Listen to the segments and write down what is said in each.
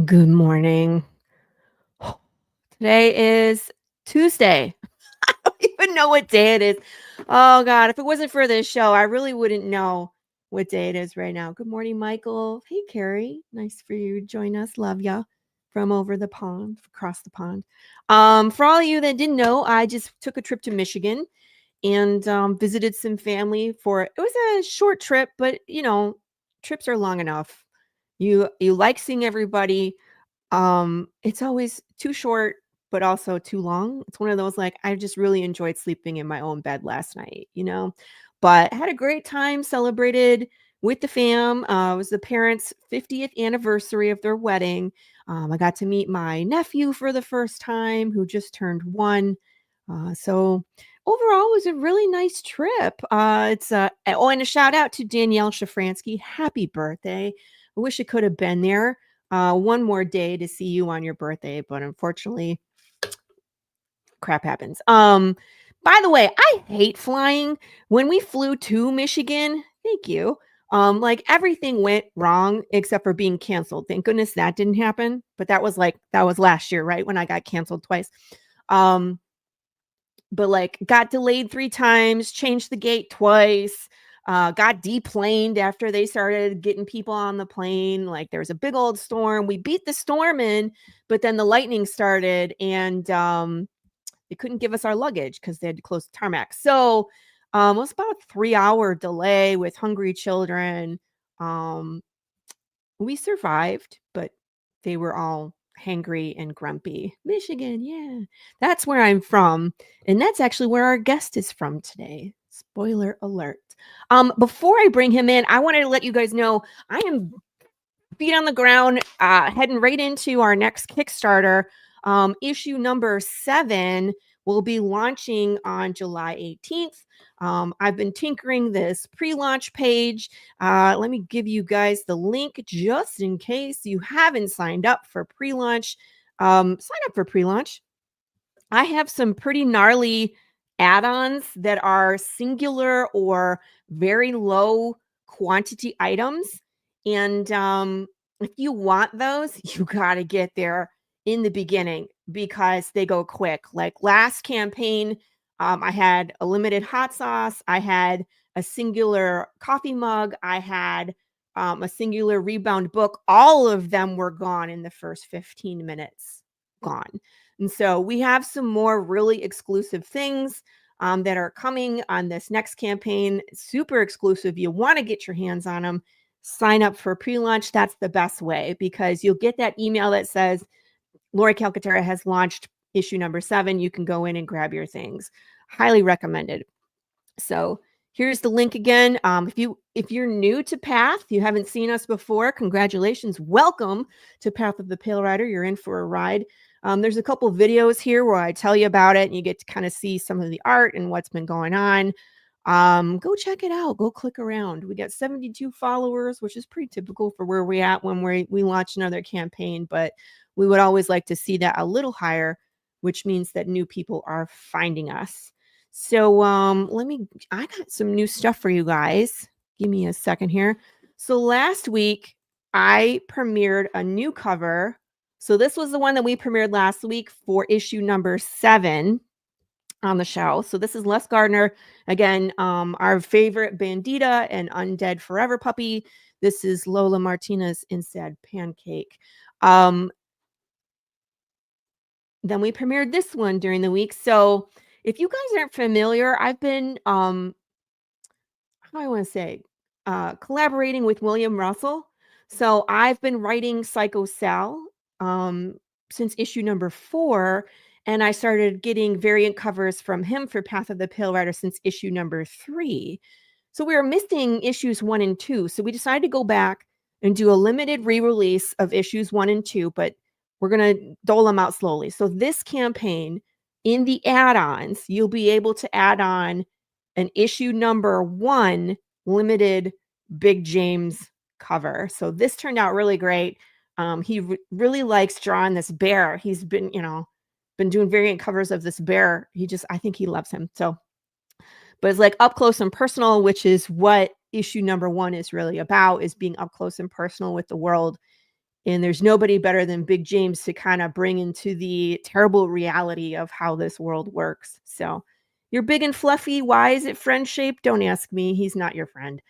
Good morning. Today is Tuesday. I don't even know what day it is. Oh God, if it wasn't for this show, I really wouldn't know what day it is right now. Good morning, Michael. Hey, Carrie. Nice for you to join us. Love ya from over the pond, across the pond. For all of you that didn't know, I just took a trip to Michigan and visited some family for it was a short trip, but trips are long enough. You like seeing everybody. It's always too short, but also too long. It's one of those, like, I just really enjoyed sleeping in my own bed last night. But had a great time, celebrated with the fam. It was the parents' 50th anniversary of their wedding. I got to meet my nephew for the first time, who just turned 1. So overall, it was a really nice trip. And a shout out to Danielle Shafransky. Happy birthday. I wish I could have been there one more day to see you on your birthday, but unfortunately, crap happens. By the way, I hate flying. When we flew to Michigan, thank you. Like everything went wrong except for being canceled. Thank goodness that didn't happen. But that was last year, right? When I got canceled twice. But like got delayed 3 times, changed the gate twice, got deplaned after they started getting people on the plane. Like there was a big old storm. We beat the storm in, but then the lightning started and they couldn't give us our luggage because they had to close the tarmac. So it was about a 3-hour delay with hungry children. Um, we survived, but they were all hangry and grumpy. Michigan, yeah. That's where I'm from, and that's actually where our guest is from today. Spoiler alert. Before I bring him in, I wanted to let you guys know I am feet on the ground, heading right into our next Kickstarter. Issue number 7 will be launching on July 18th. I've been tinkering this pre-launch page. Let me give you guys the link just in case you haven't signed up for pre-launch. Sign up for pre-launch. I have some pretty gnarly add-ons that are singular or very low quantity items. And if you want those, you got to get there in the beginning because they go quick. Like last campaign, I had a limited hot sauce. I had a singular coffee mug. I had a singular rebound book. All of them were gone in the first 15 minutes. Gone. And so we have some more really exclusive things that are coming on this next campaign. Super exclusive. You want to get your hands on them. Sign up for pre-launch. That's the best way because you'll get that email that says Laurie Calcaterra has launched issue number 7. You can go in and grab your things. Highly recommended. So here's the link again. If you're new to Path, you haven't seen us before, congratulations. Welcome to Path of the Pale Rider. You're in for a ride. There's a couple videos here where I tell you about it and you get to kind of see some of the art and what's been going on. Go check it out. Go click around. We got 72 followers, which is pretty typical for where we're at when we launch another campaign, but we would always like to see that a little higher, which means that new people are finding us. So I got some new stuff for you guys. Give me a second here. So last week I premiered a new cover. So this was the one that we premiered last week for issue number 7 on the show. So this is Les Gardner. Again, our favorite Bandita and Undead Forever puppy. This is Lola Martinez in Sad Pancake. Then we premiered this one during the week. So if you guys aren't familiar, I've been how do I want to say collaborating with William Russell. So I've been writing Psycho Sal since issue number 4, and I started getting variant covers from him for Path of the Pale Rider since issue number 3. So we were missing issues 1 and 2. So we decided to go back and do a limited re-release of issues 1 and 2, but we're going to dole them out slowly. So this campaign, in the add-ons, you'll be able to add on an issue number 1 limited Big James cover. So this turned out really great. He really likes drawing this bear. He's been doing variant covers of this bear. I think he loves him. So, but it's like up close and personal, which is what issue number 1 is really about, is being up close and personal with the world And there's nobody better than Big James to kind of bring into the terrible reality of how this world works. So you're big and fluffy. Why is it friend shaped? Don't ask me. He's not your friend.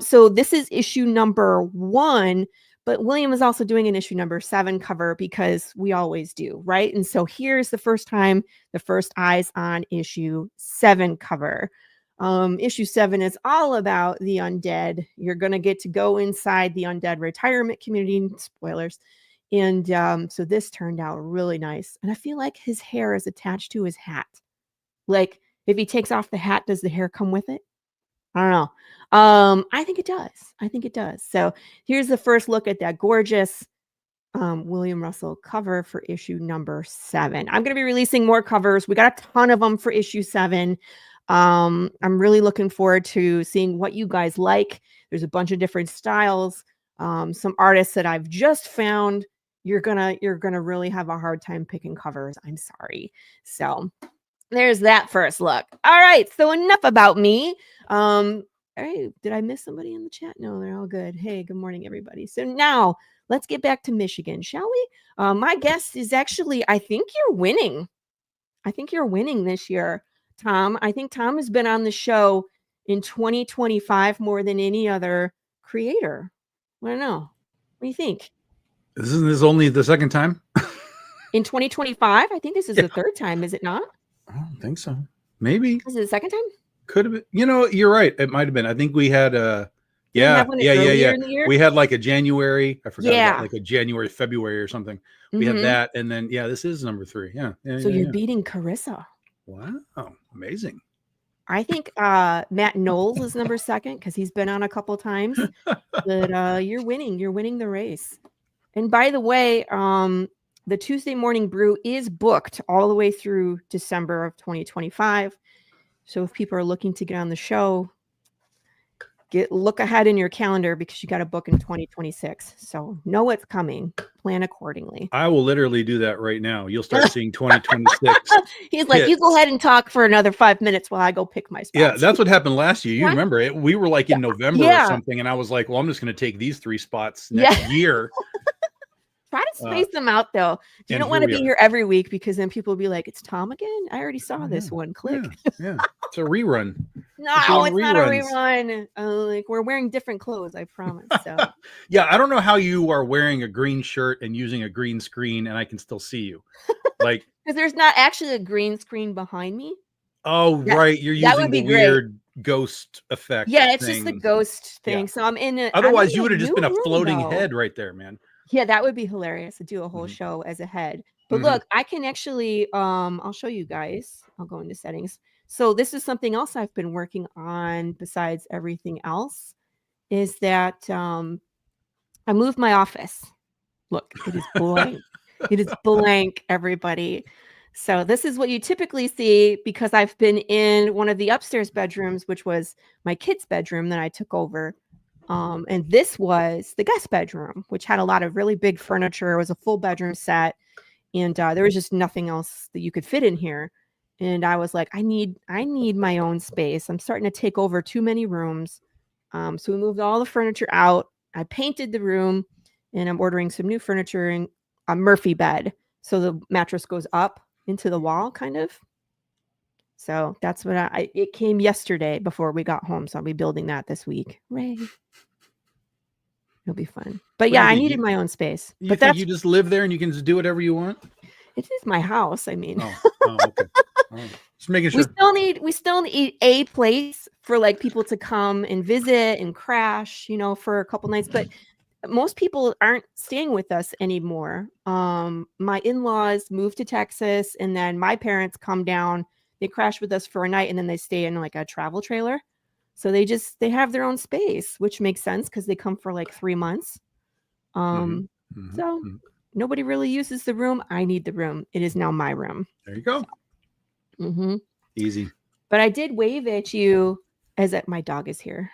So this is issue number 1, but William is also doing an issue number 7 cover because we always do, right? And so here's the first time, the first eyes on issue 7 cover. Issue 7 is all about the undead. You're going to get to go inside the undead retirement community. Spoilers. And so this turned out really nice. And I feel like his hair is attached to his hat. Like if he takes off the hat, does the hair come with it? I don't know. I think it does. I think it does. So here's the first look at that gorgeous William Russell cover for issue number 7. I'm going to be releasing more covers. We got a ton of them for issue 7. I'm really looking forward to seeing what you guys like. There's a bunch of different styles. Some artists that I've just found. You're gonna really have a hard time picking covers. I'm sorry. So there's that first look. All right. So enough about me. All right. Did I miss somebody in the chat? No, they're all good. Hey, good morning, everybody. So now let's get back to Michigan, shall we? My guess is actually, I think you're winning. I think you're winning this year, Tom. I think Tom has been on the show in 2025 more than any other creator. I don't know. What do you think? Isn't this only the second time? In 2025? I think this is the third time, is it not? I don't think so. Maybe. Is it the second time? Could have been. You know, you're right. It might have been. I think we had We had like a January. I forgot about like a January, February or something. We had that, and then this is number 3. So you're beating Carissa. Wow, amazing. I think Matt Knowles is number 2 because he's been on a couple times. But you're winning. You're winning the race. And by the way, the Tuesday Morning Brew is booked all the way through December of 2025. So if people are looking to get on the show, look ahead in your calendar because you got to book in 2026. So know what's coming. Plan accordingly. I will literally do that right now. You'll start seeing 2026. He's like, you go ahead and talk for another 5 minutes while I go pick my spots. Yeah, that's what happened last year. You remember it? We were like in November or something, and I was like, well, I'm just going to take these 3 spots next year. Try to space them out, though. You don't want to be here every week because then people will be like, it's Tom again? I already saw this one. Click. Yeah. It's a rerun. No, it's not a rerun. Like we're wearing different clothes, I promise. So. Yeah, I don't know how you are wearing a green shirt and using a green screen and I can still see you. Like because there's not actually a green screen behind me. Oh, right. You're using the weird ghost effect. Yeah, it's just the ghost thing. Yeah. So I'm in it. Otherwise, you would have just been a floating head right there, man. Yeah, that would be hilarious to do a whole show as a head. But look, I can actually, I'll show you guys. I'll go into settings. So this is something else I've been working on besides everything else is that I moved my office. Look, it is blank. It is blank, everybody. So this is what you typically see because I've been in one of the upstairs bedrooms, which was my kid's bedroom that I took over. And this was the guest bedroom, which had a lot of really big furniture. It was a full bedroom set. And there was just nothing else that you could fit in here. And I was like, I need my own space. I'm starting to take over too many rooms. So we moved all the furniture out. I painted the room and I'm ordering some new furniture and a Murphy bed. So the mattress goes up into the wall kind of. So that's what it came yesterday before we got home. So I'll be building that this week. Ray. It'll be fun. But yeah, I needed my own space. But think you just live there and you can just do whatever you want? It is my house. I mean. Okay. Just making sure. We still need a place for like people to come and visit and crash, for a couple nights. But most people aren't staying with us anymore. My in-laws moved to Texas and then my parents come down. They crash with us for a night and then they stay in like a travel trailer. So they have their own space, which makes sense because they come for like 3 months. So nobody really uses the room. I need the room. It is now my room. There you go. So. Easy. But I did wave at you my dog is here.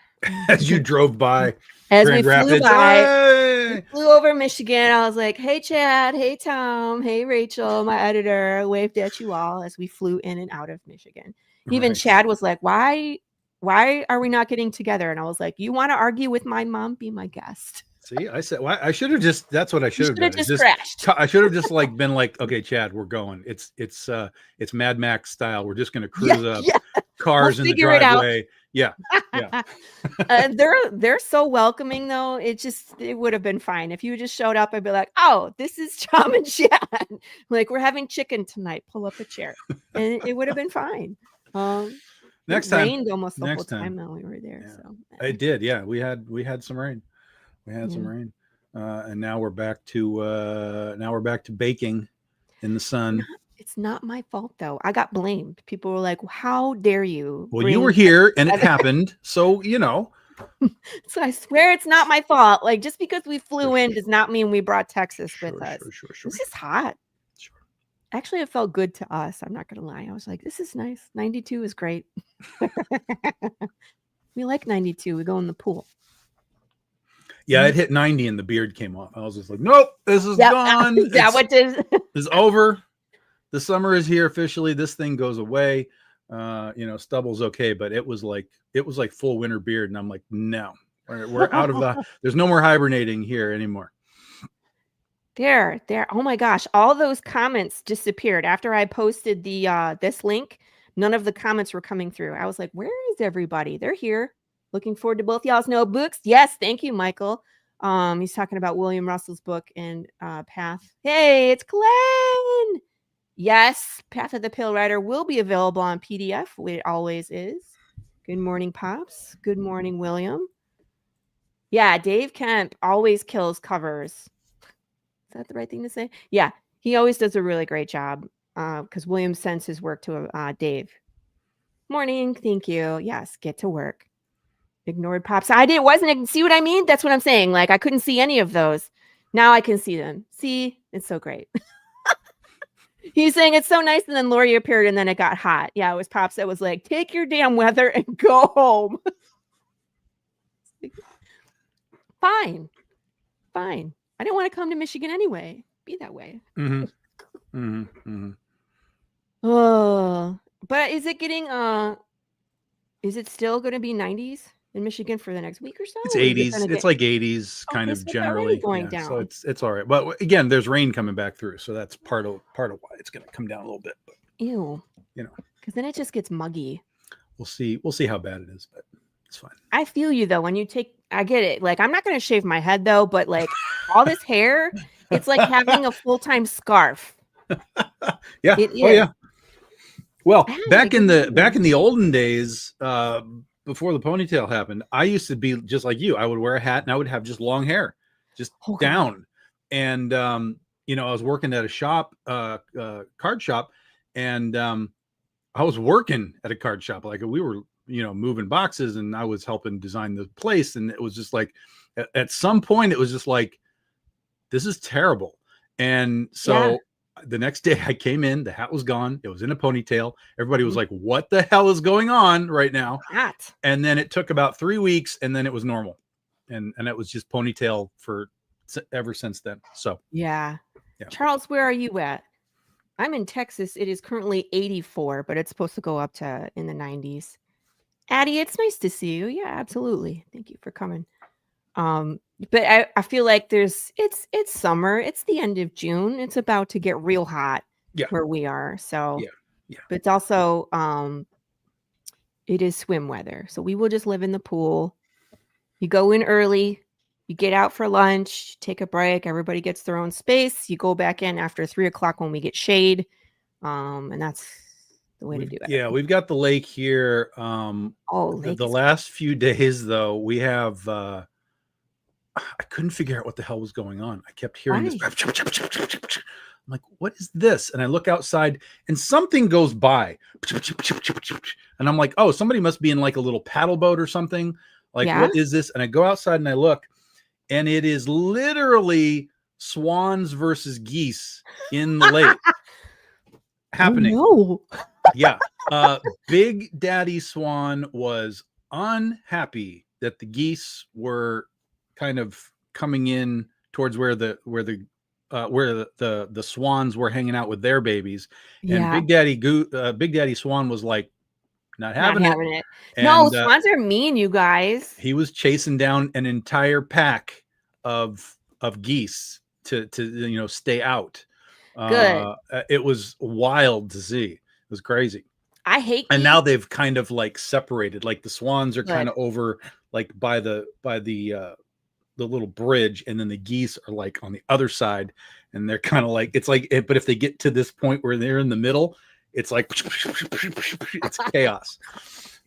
As you drove by. As Grand Rapids. We flew over Michigan. I was like, hey, Chad. Hey, Tom. Hey, Rachel, my editor. I waved at you all as we flew in and out of Michigan. Even Chad was like, why are we not getting together? And I was like, you want to argue with my mom? Be my guest. See, I said, well, I should have just, that's what I should have done. Just crashed. I should have just like been like, okay, Chad, we're going. It's Mad Max style. We're just going to cruise up, cars in the driveway. Yeah. Yeah. They're so welcoming though. It would have been fine. If you just showed up, I'd be like, oh, this is Chom and Chad. Like, we're having chicken tonight. Pull up a chair. And it would have been fine. Next time. It rained almost the whole time that we were there. Yeah. So it did. Yeah. We had some rain. Some rain. And now we're back to baking in the sun. It's not my fault though. I got blamed. People were like, how dare you? Well, you were here and it happened. So, So I swear it's not my fault. Like, just because we flew in does not mean we brought Texas with us. Sure. This is hot. Sure. Actually, it felt good to us. I'm not going to lie. I was like, this is nice. 92 is great. We like 92. We go in the pool. Yeah, it hit 90 and the beard came off. I was just like, nope, this is gone. It's over. The summer is here officially. This thing goes away. Stubble's okay, but it was like full winter beard. And I'm like, no, we're out of there's no more hibernating here anymore. There. Oh my gosh. All those comments disappeared after I posted the this link. None of the comments were coming through. I was like, where is everybody? They're here. Looking forward to both y'all's notebooks. Yes, thank you, Michael. He's talking about William Russell's book and Path. Hey, it's Glenn. Yes, Path of the Pale Rider will be available on PDF. It always is. Good morning, Pops. Good morning, William. Yeah, Dave Kemp always kills covers. Is that the right thing to say? Yeah, he always does a really great job because William sends his work to Dave. Morning, thank you. Yes, get to work. Ignored Pops. See what I mean? That's what I'm saying. Like, I couldn't see any of those. Now I can see them. See, it's so great. He's saying it's so nice, and then Laurie appeared, and then it got hot. Yeah, it was Pops that was like, take your damn weather and go home. Fine. I didn't want to come to Michigan anyway. Be that way. Mm-hmm. Mm-hmm. Mm-hmm. Oh, but is it getting is it still going to be 90s in Michigan for the next week or so? It's 80s. It's like 80s kind of generally going down. So it's all right. But again, there's rain coming back through, so that's part of why it's going to come down a little bit. But, ew. Because then it just gets muggy. We'll see how bad it is, but it's fine. I feel you though. I get it. Like, I'm not going to shave my head though, but like all this hair, it's like having a full-time scarf. Yeah. Oh yeah. Well, back in the olden days, before the ponytail happened, I used to be just like you. I would wear a hat and I would have just long hair, just down. And I was working at a shop, card shop, and I was working at a card shop. Like, we were, moving boxes, and I was helping design the place. And it was just like, at some point, it was just like, this is terrible. And so the next day I came in, the hat was gone. It was in a ponytail. Everybody was like, what the hell is going on right now? And then it took about 3 weeks, and then it was normal. And it was just ponytail ever since then. So yeah. Charles, where are you at? I'm in Texas. It is currently 84, but it's supposed to go up to in the 90s. Addie, it's nice to see you. Yeah, absolutely. Thank you for coming. But I feel like it's summer. It's the end of June. It's about to get real hot where we are. So yeah. But it's also it is swim weather. So we will just live in the pool. You go in early, you get out for lunch, take a break, everybody gets their own space. You go back in after 3:00 when we get shade. And that's the way to do it. Yeah, we've got the lake here. The last few days though, we have I couldn't figure out what the hell was going on. I kept hearing this. I'm like, what is this? And I look outside and something goes by. And I'm like, oh, somebody must be in like a little paddle boat or something. Like, what is this? And I go outside and I look, and it is literally swans versus geese in the lake happening. Oh, no. Yeah. Big Daddy Swan was unhappy that the geese were kind of coming in towards where the swans were hanging out with their babies. And Big Daddy Swan was like, not having it. And, no, swans are mean, you guys. He was chasing down an entire pack of geese to stay out. Good. It was wild to see. It was crazy. I hate and geese. now they've kind of like separated. Like the swans are Good. kind of over like by the little bridge, and then the geese are like on the other side, and they're kind of like, it's like, but if they get to this point where they're in the middle, it's like it's chaos.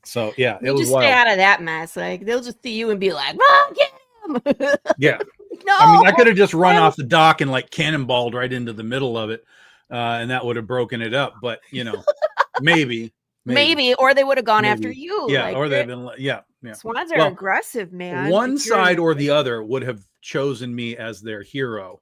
So yeah, it was just wild. Stay out of that mess. Like they'll just see you and be like, "Mom, get him!" Yeah. No. I mean, I could have just run off the dock and like cannonballed right into the middle of it, and that would have broken it up. But maybe, or they would have gone after you. Yeah, like, or they've been, yeah. Swans are aggressive, man. One side or the other would have chosen me as their hero,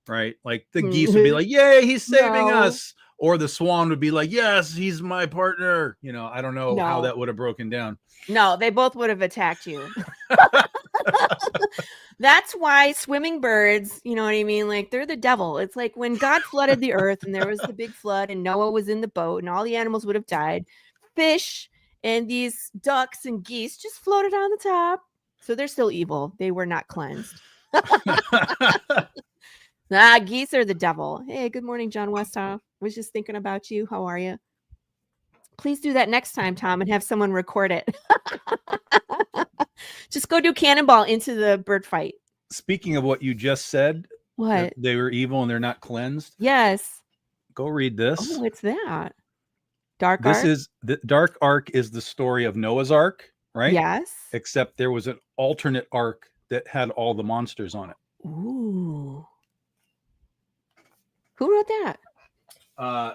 right? Like the geese would be like, "Yay, he's saving us," or the swan would be like, "Yes, he's my partner." I don't know how that would have broken down. No, they both would have attacked you. That's why swimming birds, you know what I mean? Like they're the devil. It's like when God flooded the earth and there was the big flood and Noah was in the boat and all the animals would have died. Fish and these ducks and geese just floated on the top. So they're still evil. They were not cleansed. Geese are the devil. Hey, good morning, John Westhoff. Was just thinking about you. How are you? Please do that next time, Tom, and have someone record it. Just go do cannonball into the bird fight. Speaking of what you just said, what? They were evil and they're not cleansed. Yes. Go read this. Oh, what's that? Dark Ark? The Dark Ark is the story of Noah's Ark, right? Yes. Except there was an alternate ark that had all the monsters on it. Ooh. Who wrote that?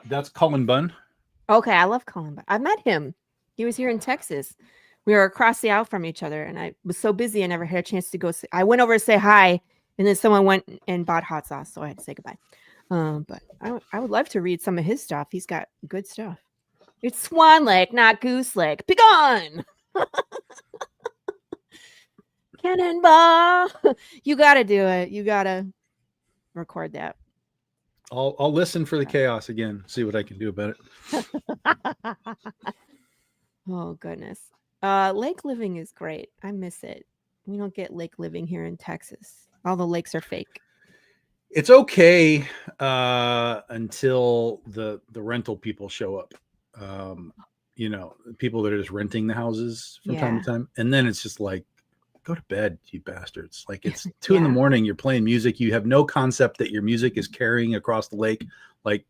That's Cullen Bunn. Okay, I love Cullen Bunn. I met him. He was here in Texas. We were across the aisle from each other, and I was so busy I never had a chance to go. I went over to say hi, and then someone went and bought hot sauce, so I had to say goodbye. But I would love to read some of his stuff. He's got good stuff. It's Swan Lake, not Goose Lake. Be gone! Cannonball! You got to do it. You got to record that. I'll listen for the chaos again. See what I can do about it. Oh, goodness. Lake living is great. I miss it. We don't get lake living here in Texas. All the lakes are fake. It's okay until the rental people show up. People that are just renting the houses from time to time. And then it's just like, go to bed, you bastards. Like it's 2 a.m. You're playing music. You have no concept that your music is carrying across the lake. Like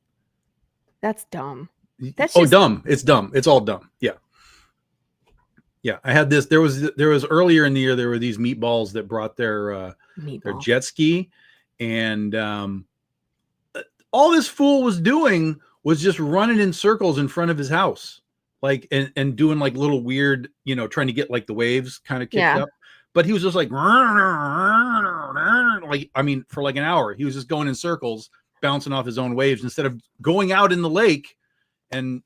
that's dumb. That's dumb. It's dumb. It's all dumb. Yeah. Yeah. I had this. There was earlier in the year, there were these meatballs that brought their jet ski, and all this fool was doing was just running in circles in front of his house, like and doing like little weird, trying to get like the waves kind of kicked up. But he was just like, for like an hour, he was just going in circles, bouncing off his own waves instead of going out in the lake and,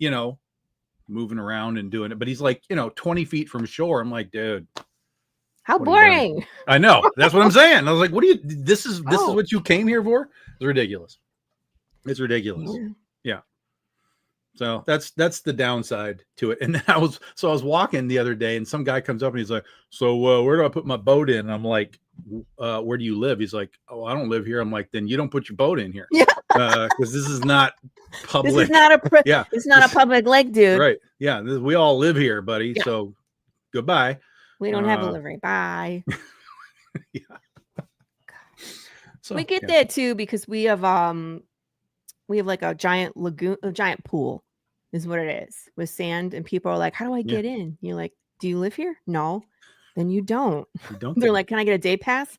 moving around and doing it. But he's like, 20 feet from shore. I'm like, dude, how boring. I know. That's what I'm saying. I was like, this is what you came here for? It's ridiculous. It's ridiculous. Yeah. So that's the downside to it. And I was walking the other day and some guy comes up and he's like, so where do I put my boat in? And I'm like, where do you live? He's like, oh, I don't live here. I'm like, then you don't put your boat in here. Yeah. Because this is not public. This is not it's not a public lake, dude. Right. Yeah. We all live here, buddy. Yeah. So goodbye. We don't have a livery. Bye. Yeah. So we get that too because we have like a giant lagoon, a giant pool is what it is with sand. And people are like, how do I get in? You're like, do you live here? No. Then you don't. They're like, can I get a day pass?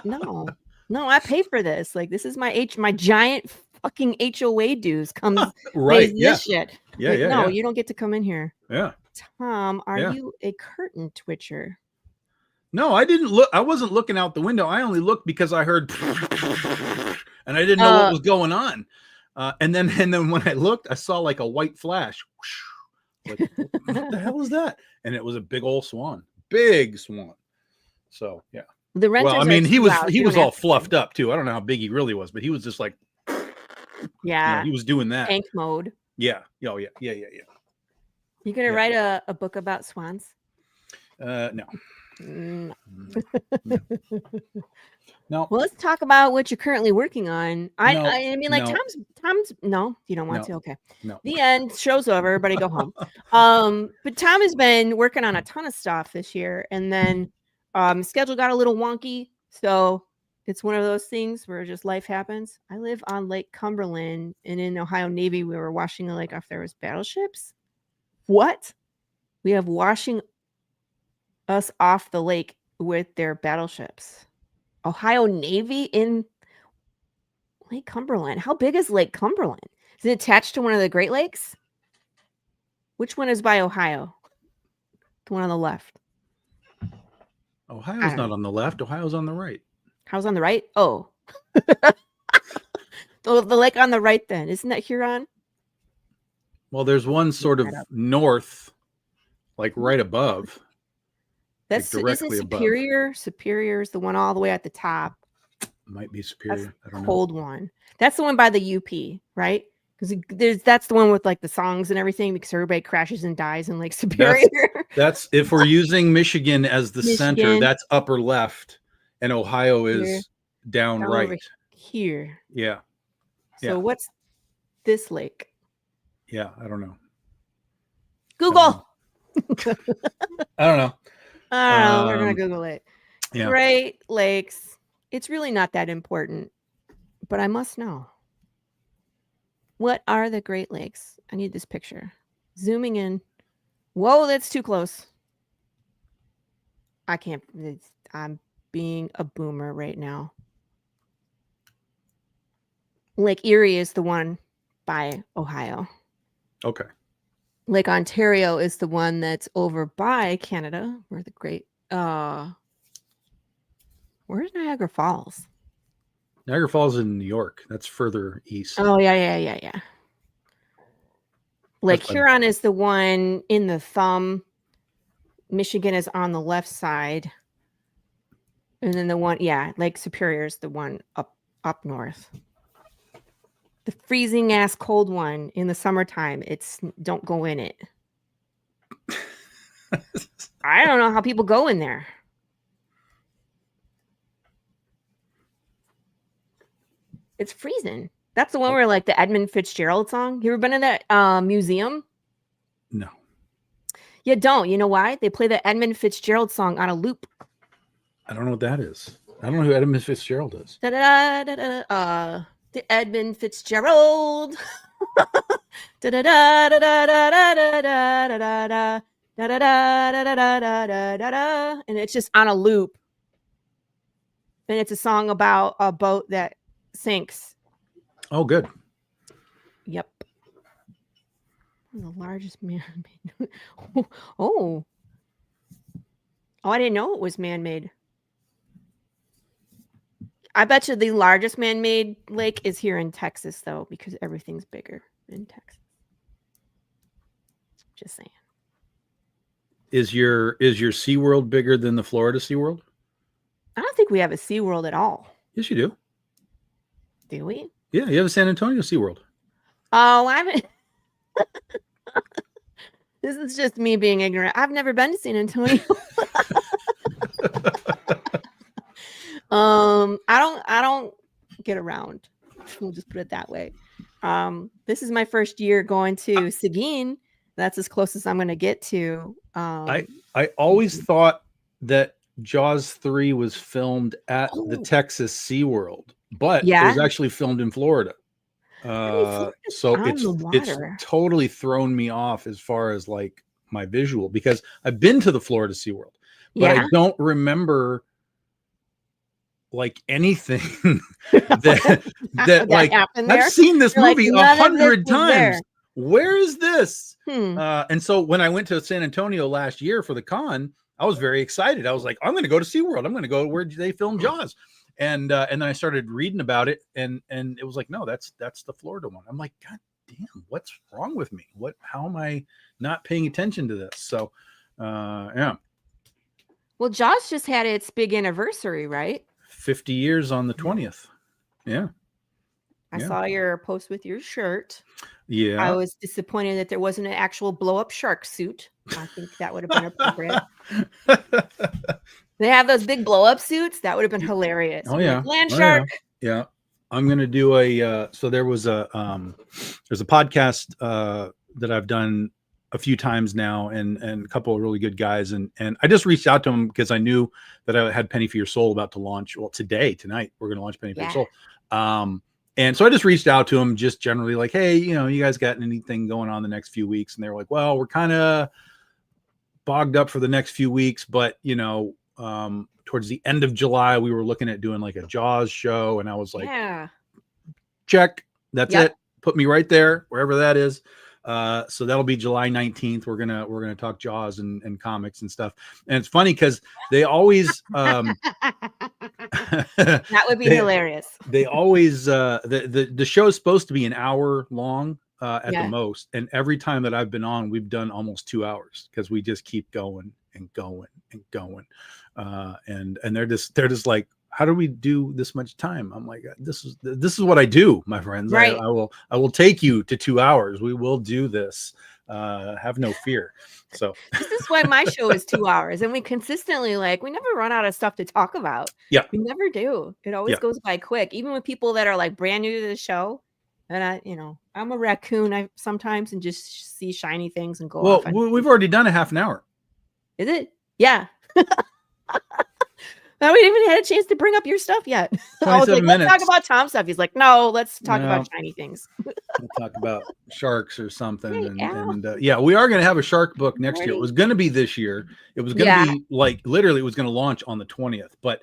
No, I pay for this. Like, this is my giant fucking HOA dues comes right. This shit. Yeah. Like, yeah. You don't get to come in here. Yeah. Tom, are you a curtain twitcher? No, I didn't look. I wasn't looking out the window. I only looked because I heard and I didn't know what was going on. And then when I looked, I saw like a white flash. Like, what the hell is that? And it was a big old swan. Big swan. So yeah. The renters he was all fluffed up too. I don't know how big he really was, but he was just like, he was doing that. Tank mode. Yeah. Oh yeah. You gonna write a book about swans? No. No. No. Well, let's talk about what you're currently working on. No, I mean, like no. Tom's. No, you don't want to. Okay. No. The end. Show's over. Everybody go home. But Tom has been working on a ton of stuff this year, and then schedule got a little wonky, so it's one of those things where just life happens. I live on Lake Cumberland, and in Ohio Navy, we were washing the lake off there was battleships. What? We have washing us off the lake with their battleships. Ohio Navy in Lake Cumberland. How big is Lake Cumberland? Is it attached to one of the Great Lakes? Which one is by Ohio? The one on the left. Ohio's not on the left. Ohio's on the right. How's on the right? Oh. The lake on the right then. Isn't that Huron? Well, there's one sort of north, like right above. That's like directly isn't Superior. Above. Superior is the one all the way at the top. Might be Superior. That's I don't cold know. One. That's the one by the UP, right? Because that's the one with like the songs and everything, because everybody crashes and dies in Lake Superior. That's if we're using Michigan as the center, that's upper left, and Ohio is down right. Here. Yeah. So what's this lake? Yeah, I don't know. Google. I don't know. We're gonna Google it. Yeah. Great Lakes. It's really not that important, but I must know. What are the Great Lakes? I need this picture. Zooming in. Whoa, that's too close. I can't. I'm being a boomer right now. Lake Erie is the one by Ohio. Okay. Lake Ontario is the one that's over by Canada. Where the great where's Niagara Falls? Niagara Falls in New York. That's further east. Oh, yeah. Lake Huron is the one in the thumb. Michigan is on the left side. And then the one, Lake Superior is the one up north. The freezing ass cold one in the summertime. Don't go in it. I don't know how people go in there. It's freezing. That's the one where like the Edmund Fitzgerald song. You ever been in that museum? No. You don't. You know why? They play the Edmund Fitzgerald song on a loop. I don't know what that is. I don't know who Edmund Fitzgerald is. The Edmund Fitzgerald. And it's just on a loop. And it's a song about a boat that sinks. Oh, good. Yep. The largest man-made. Oh, I didn't know it was man-made. I bet you the largest man-made lake is here in Texas, though, because everything's bigger in Texas. Just saying. Is your SeaWorld bigger than the Florida SeaWorld? I don't think we have a SeaWorld at all. Yes, you do. Do we? Yeah, you have a San Antonio SeaWorld. Oh, I haven't. This is just me being ignorant. I've never been to San Antonio. I don't get around. We'll just put it that way. This is my first year going to Seguin. That's as close as I'm going to get to. I always thought that Jaws 3 was filmed at the Texas SeaWorld, but it was actually filmed in Florida. So it's totally thrown me off as far as like my visual, because I've been to the Florida SeaWorld, but I don't remember like anything that like I've seen this movie 100 times. Where is this? And so when I went to San Antonio last year for the con, I was very excited. I was like, I'm going to go to SeaWorld. I'm going to go where they filmed Jaws. And then I started reading about it, and it was like, no, that's the Florida one. I'm like, God damn, what's wrong with me? How am I not paying attention to this? So, yeah. Well, Jaws just had its big anniversary, right? 50 years on the 20th. Yeah. I saw your post with your shirt. Yeah. I was disappointed that there wasn't an actual blow-up shark suit. I think that would have been appropriate. They have those big blow up suits. That would have been hilarious. Oh yeah, like, land shark. Yeah. I'm gonna do a. So there's a podcast that I've done a few times now, and a couple of really good guys, and I just reached out to them because I knew that I had Penny for Your Soul about to launch. Well, tonight we're gonna launch Penny for Your Soul. And so I just reached out to them, just generally like, hey, you guys got anything going on the next few weeks? And they were like, well, we're kind of bogged up for the next few weeks, but towards the end of July, we were looking at doing like a Jaws show, and I was like, check, that's it. Put me right there, wherever that is. So that'll be July 19th. We're gonna talk Jaws and comics and stuff. And it's funny because they always that would be hilarious. They always the show is supposed to be an hour long at the most, and every time that I've been on, we've done almost 2 hours because we just keep going and going and going. And they're just like, how do we do this much time? I'm like, this is what I do, my friends. Right. I will take you to 2 hours. We will do this. Have no fear. So this is why my show is 2 hours, and we consistently we never run out of stuff to talk about. Yeah, we never do. It always goes by quick, even with people that are like brand new to the show. And I'm a raccoon sometimes and just see shiny things and go off. Well, we've already done a half an hour. Is it? Yeah. Now we haven't even had a chance to bring up your stuff yet. I was like, let's talk about Tom's stuff. He's like, no, let's talk about shiny things. We'll talk about sharks or something. We are going to have a shark book next year. It was going to be this year. It was going to be literally, it was going to launch on the 20th. But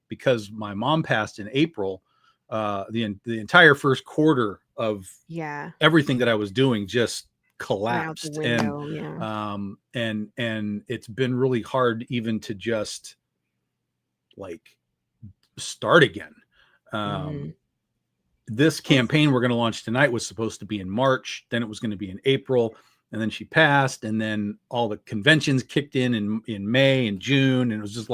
because my mom passed in April, the entire first quarter of everything that I was doing just collapsed. And it's been really hard even to just start again. This campaign we're going to launch tonight was supposed to be in March, then it was going to be in April, and then she passed, and then all the conventions kicked in May and June, and it was just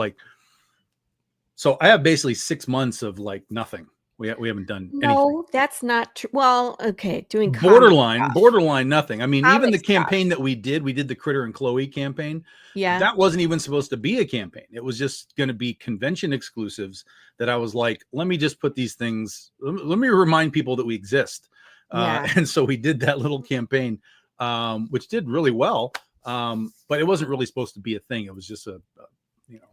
so I have basically 6 months of nothing. We haven't done anything. No, that's not true. Well, okay, doing borderline nothing. I mean, even the campaign that we did the Critter and Chloe campaign. Yeah, that wasn't even supposed to be a campaign. It was just going to be convention exclusives that I was like, let me just put these things. Let me remind people that we exist. And so we did that little campaign, which did really well. But it wasn't really supposed to be a thing. It was just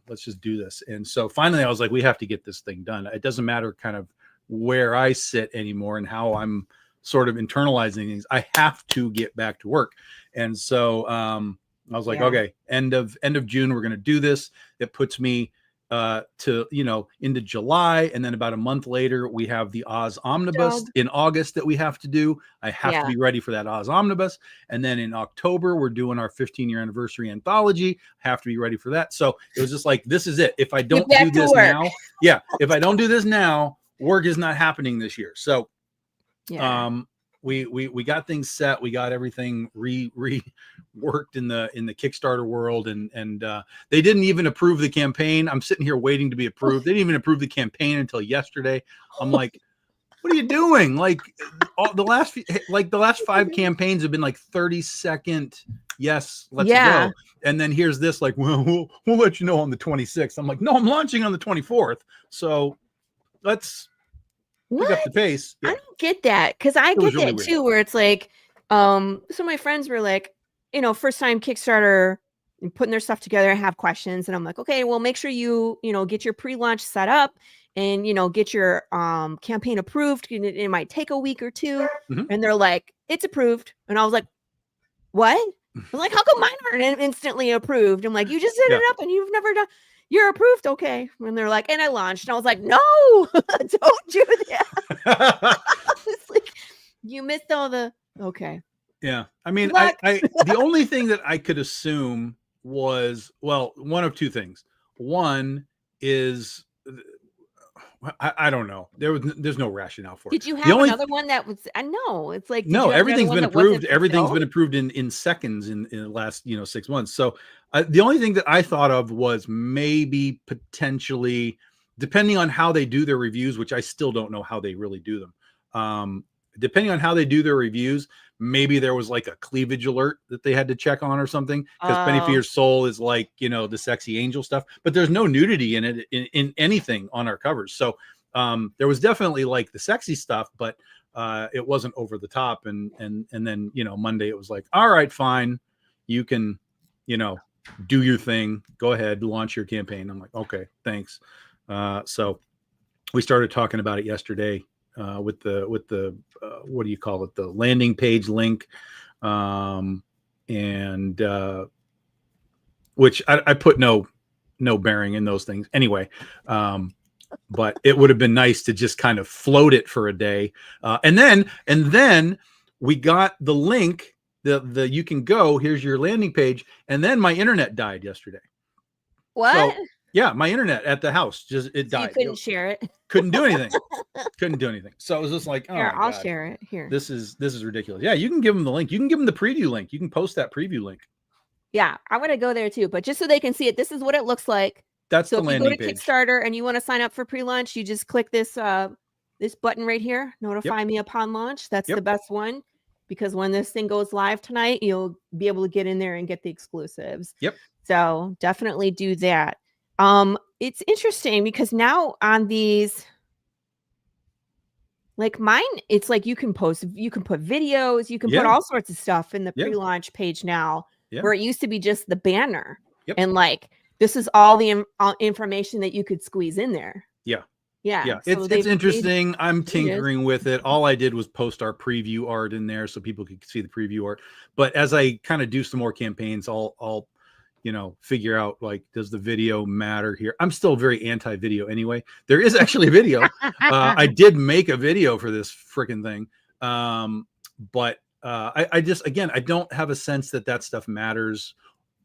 let's just do this. And so finally, I was like, we have to get this thing done. It doesn't matter kind of where I sit anymore and how I'm sort of internalizing things. I have to get back to work. And so I was like, okay, end of June, we're going to do this. It puts me into July. And then about a month later, we have the Oz Omnibus in August that we have to do. I have to be ready for that Oz Omnibus. And then in October, we're doing our 15-year anniversary anthology. I have to be ready for that. So it was just like, this is it. If I don't do this now, if I don't do this now, work is not happening this year. So we got things set. We got everything reworked in the Kickstarter world, and they didn't even approve the campaign. I'm sitting here waiting to be approved. They didn't even approve the campaign until yesterday. I'm like, what are you doing? The last 5 campaigns have been 30-second. Yes, let's go. And then here's this we'll let you know on the 26th. I'm like, no, I'm launching on the 24th. So let's pick up the pace. I don't get that, because I get that too, where it's so my friends were first time Kickstarter and putting their stuff together and have questions, and I'm like, okay, well, make sure you get your pre-launch set up and get your campaign approved. It might take a week or two. And they're like, it's approved. And I was like, what? I'm like, how come mine aren't instantly approved? I'm like, you just set it up and you've never done. You're approved, okay? And they're like, and I launched. And I was like, no, don't do that. It's like, you missed all the, okay. Yeah. I mean, I the only thing that I could assume was, one of two things. One is, I don't know. There's no rationale for it. Did you have another one that was? I know it's like no. Everything's been approved. Everything's been approved in seconds in the last 6 months. So the only thing that I thought of was maybe potentially, depending on how they do their reviews, which I still don't know how they really do them. Depending on how they do their reviews, maybe there was like a cleavage alert that they had to check on or something, because Penny for Oh. Your Soul is like, you know, the sexy angel stuff, but there's no nudity in it in anything on our covers. So there was definitely like the sexy stuff, but it wasn't over the top. And then, you know, Monday it was like, all right, fine, you can, you know, do your thing, go ahead, launch your campaign. I'm like, okay, thanks. So we started talking about it yesterday with the what do you call it, the landing page link, and which I put no bearing in those things anyway. But it would have been nice to just kind of float it for a day, and then we got the link, the you can go, here's your landing page, and then my internet died yesterday. What? So yeah, my internet at the house just died. You couldn't share it. Couldn't do anything. Couldn't do anything. So it was just like, oh Here, my I'll God, share it. Here. This is ridiculous. Yeah, you can give them the link. You can give them the preview link. You can post that preview link. Yeah, I'm gonna go there too, but just so they can see it, this is what it looks like. That's so the landing if you go to page. Kickstarter and you want to sign up for pre-launch, you just click this this button right here, notify me upon launch. That's the best one, because when this thing goes live tonight, you'll be able to get in there and get the exclusives. Yep. So definitely do that. It's interesting because now on these, like mine, it's like you can put videos, you can put all sorts of stuff in the pre-launch page now, where it used to be just the banner. And like, this is all the information that you could squeeze in there. Yeah. So it's interesting. I'm tinkering with it. All I did was post our preview art in there so people could see the preview art. But as I kind of do some more campaigns, I'll you know, figure out, like, does the video matter here? I'm still very anti-video anyway. There is actually a video. I did make a video for this freaking thing. But I just, again, I don't have a sense that stuff matters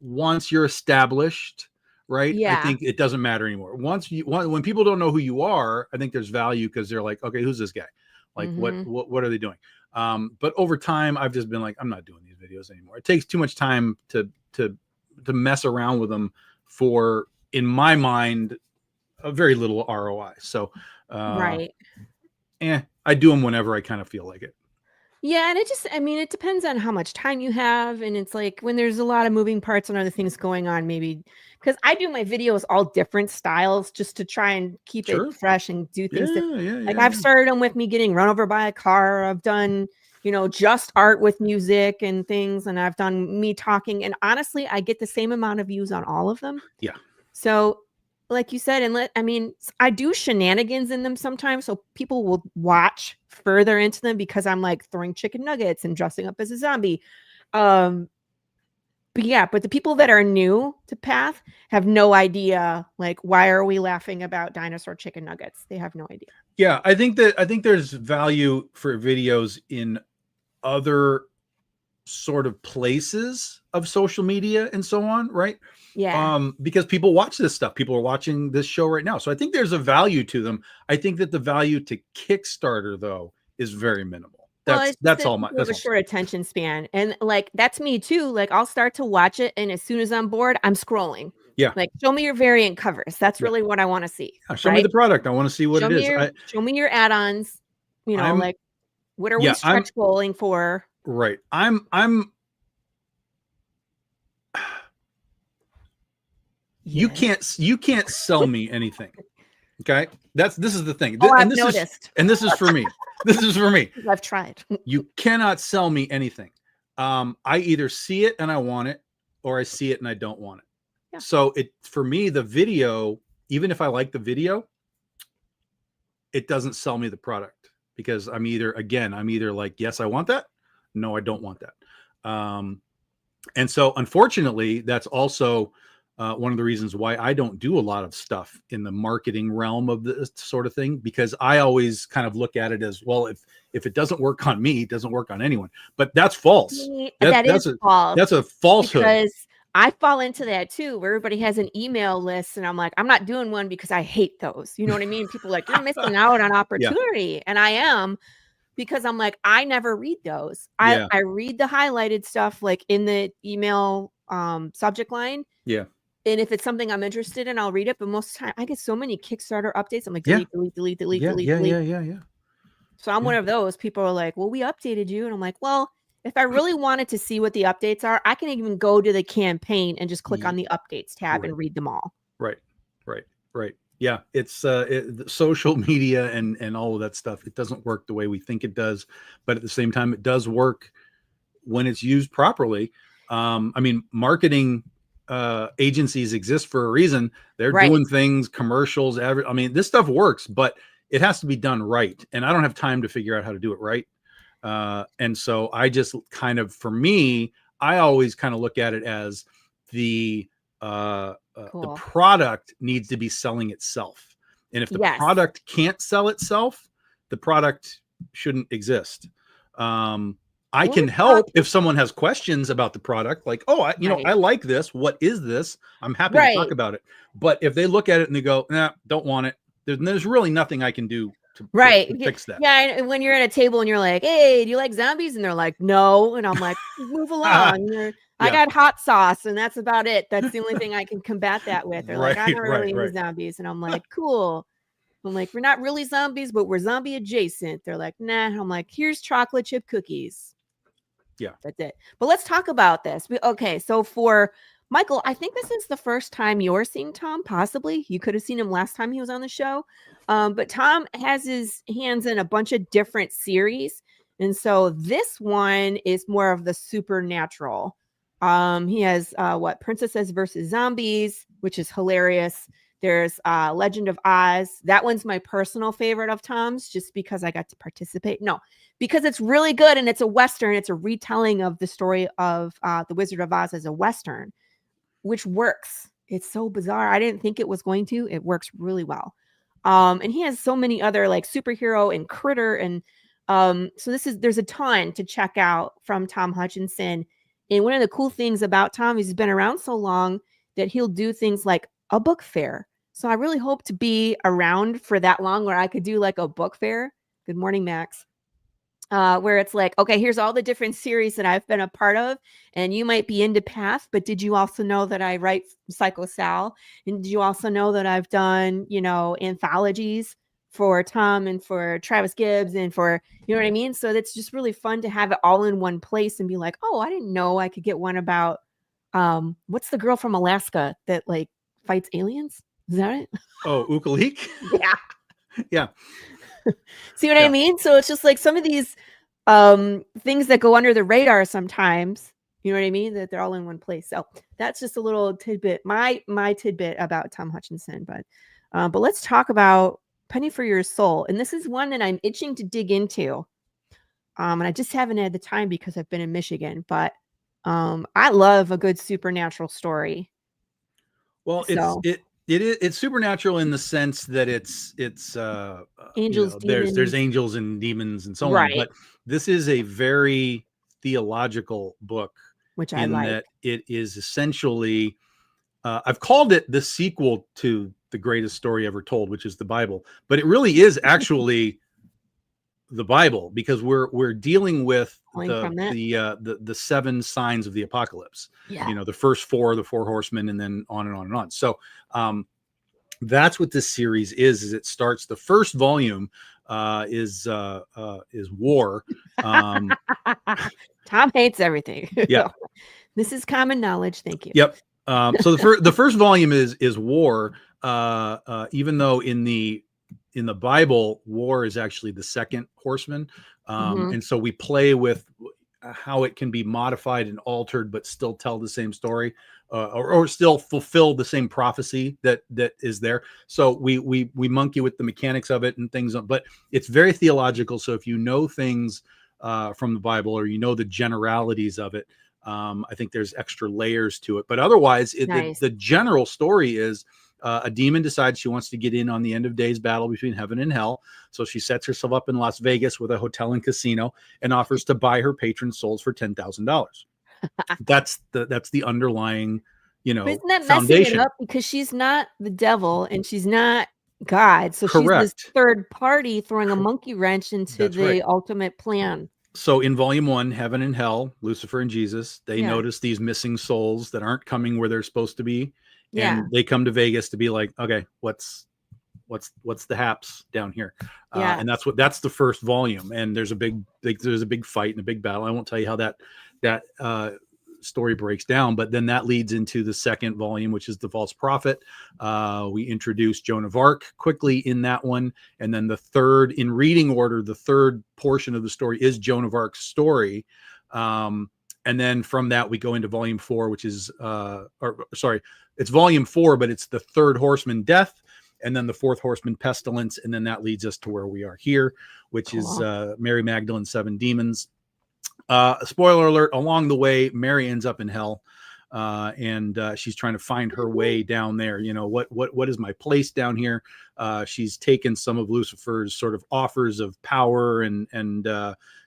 once you're established, right? I think it doesn't matter anymore. When people don't know who you are, I think there's value, because they're like, okay, who's this guy? Like, what are they doing? But over time, I've just been like, I'm not doing these videos anymore. It takes too much time to mess around with them for, in my mind, a very little ROI. So, I do them whenever I kind of feel like it. Yeah, and it depends on how much time you have, and it's like when there's a lot of moving parts and other things going on, maybe, because I do my videos all different styles just to try and keep it fresh and do things. I've started them with me getting run over by a car. I've done, you know, just art with music and things, and I've done me talking, and honestly, I get the same amount of views on all of them. Yeah. So, like you said, I do shenanigans in them sometimes, so people will watch further into them because I'm like throwing chicken nuggets and dressing up as a zombie. But the people that are new to Path have no idea, like, why are we laughing about dinosaur chicken nuggets? They have no idea. Yeah, I think there's value for videos in other sort of places of social media and so on, right? Because people watch this stuff. People are watching this show right now. So I think there's a value to them. I think that the value to Kickstarter, though, is very minimal. That's all. That's a short attention span, and like that's me too. Like I'll start to watch it, and as soon as I'm bored, I'm scrolling. Yeah, like show me your variant covers. That's really what I want to see. Show me the product. I want to see what it is. Show me your add-ons. You know, like what are we stretch goaling for? Right. You can't sell me anything. Okay. This is the thing. I've noticed. This is for me. This is for me. I've tried. You cannot sell me anything. I either see it and I want it, or I see it and I don't want it. Yeah. So for me, the video, even if I like the video, it doesn't sell me the product, because I'm either like, yes, I want that. No, I don't want that. And so unfortunately, that's also one of the reasons why I don't do a lot of stuff in the marketing realm of this sort of thing, because I always kind of look at it as, well, if it doesn't work on me, it doesn't work on anyone. But that's false. That's false. That's a falsehood. Because I fall into that too, where everybody has an email list, and I'm like, I'm not doing one because I hate those. You know what I mean? People are like, you're missing out on opportunity. And I am, because I'm like, I never read those. I read the highlighted stuff, like in the email subject line. Yeah. And if it's something I'm interested in, I'll read it. But most of the time, I get so many Kickstarter updates. I'm like, delete. Yeah. So I'm one of those. People are like, well, we updated you. And I'm like, well, If I really wanted to see what the updates are, I can even go to the campaign and just click on the updates tab and read them all. Right. Yeah, it's social media and all of that stuff. It doesn't work the way we think it does, but at the same time, it does work when it's used properly. I mean, marketing agencies exist for a reason. They're doing things, commercials. I mean, this stuff works, but it has to be done right. And I don't have time to figure out how to do it right. And so I just kind of, for me, I always kind of look at it as the product needs to be selling itself. And if the product can't sell itself, the product shouldn't exist. I can help if someone has questions about the product, like, oh, I like this. What is this? I'm happy to talk about it. But if they look at it and they go, nah, don't want it, there's really nothing I can do to fix that. Yeah. And when you're at a table and you're like, hey, do you like zombies? And they're like, no. And I'm like, move along. I got hot sauce and that's about it. That's the only thing I can combat that with. They're like, I'm not really into zombies. And I'm like, cool. I'm like, we're not really zombies, but we're zombie adjacent. They're like, nah. I'm like, here's chocolate chip cookies. Yeah. That's it. But let's talk about this. Okay. So for Michael, I think this is the first time you're seeing Tom, possibly. You could have seen him last time he was on the show. But Tom has his hands in a bunch of different series. And so this one is more of the supernatural. He has Princesses versus Zombies, which is hilarious. There's Legend of Oz. That one's my personal favorite of Tom's, just because I got to participate. No, because it's really good and it's a Western. It's a retelling of the story of the Wizard of Oz as a Western, which works. It's so bizarre. I didn't think it was going to. It works really well. And he has so many other like superhero and critter. And so there's a ton to check out from Tom Hutchinson. And one of the cool things about Tom is he's been around so long that he'll do things like a book fair. So I really hope to be around for that long where I could do like a book fair. Good morning, Max. Where it's like, okay, here's all the different series that I've been a part of, and you might be into Path, but did you also know that I write Psycho Sal? And did you also know that I've done, anthologies for Tom and for Travis Gibbs and for, you know what I mean? So it's just really fun to have it all in one place and be like, oh, I didn't know I could get one about, what's the girl from Alaska that like fights aliens? Is that it? Oh, Ukalik? Yeah. Yeah. See what I mean? So it's just like some of these things that go under the radar sometimes, you know what I mean? That they're all in one place. So that's just a little tidbit, my tidbit about Tom Hutchinson. But let's talk about Penny for Your Soul. And this is one that I'm itching to dig into. And I just haven't had the time because I've been in Michigan. But I love a good supernatural story. Well, it's supernatural in the sense that it's angels, demons. There's angels and demons and so on. But this is a very theological book, which I like. That it is essentially, I've called it the sequel to the greatest story ever told, which is the Bible. But it really is actually the Bible, because we're dealing with the 7 signs of the apocalypse. Yeah. The first 4, the 4 horsemen, and then on and on and on. So that's what this series is it starts, the first volume is war. Tom hates everything. Yeah. This is common knowledge. Thank you. Yep. So the first volume is war, even though in the Bible, war is actually the second horseman. And so we play with how it can be modified and altered, but still tell the same story, or still fulfill the same prophecy that is there. So we monkey with the mechanics of it and things, but it's very theological. So if you know things from the Bible, or the generalities of it, I think there's extra layers to it. But otherwise, the general story is, a demon decides she wants to get in on the end of days battle between heaven and hell. So she sets herself up in Las Vegas with a hotel and casino and offers to buy her patron souls for $10,000. That's the underlying, but isn't that foundation. Messing it up, because she's not the devil and she's not God. So she's this third party throwing a monkey wrench into the ultimate plan. So in volume 1, heaven and hell, Lucifer and Jesus, they notice these missing souls that aren't coming where they're supposed to be. And they come to Vegas to be like, okay, what's what's the haps down here? Yeah. And that's the first volume. And there's a big fight and a big battle. I won't tell you how that story breaks down, but then that leads into the second volume, which is the false prophet. We introduce Joan of Arc quickly in that one. And then the third, in reading order, the third portion of the story is Joan of Arc's story. And then from that, we go into volume 4, which is, it's volume 4, but it's the third horseman, death, and then the fourth horseman, pestilence. And then that leads us to where we are here, which is Mary Magdalene, 7 demons. Spoiler alert, along the way, Mary ends up in hell. And she's trying to find her way down there. You know, what is my place down here? She's taken some of Lucifer's sort of offers of power and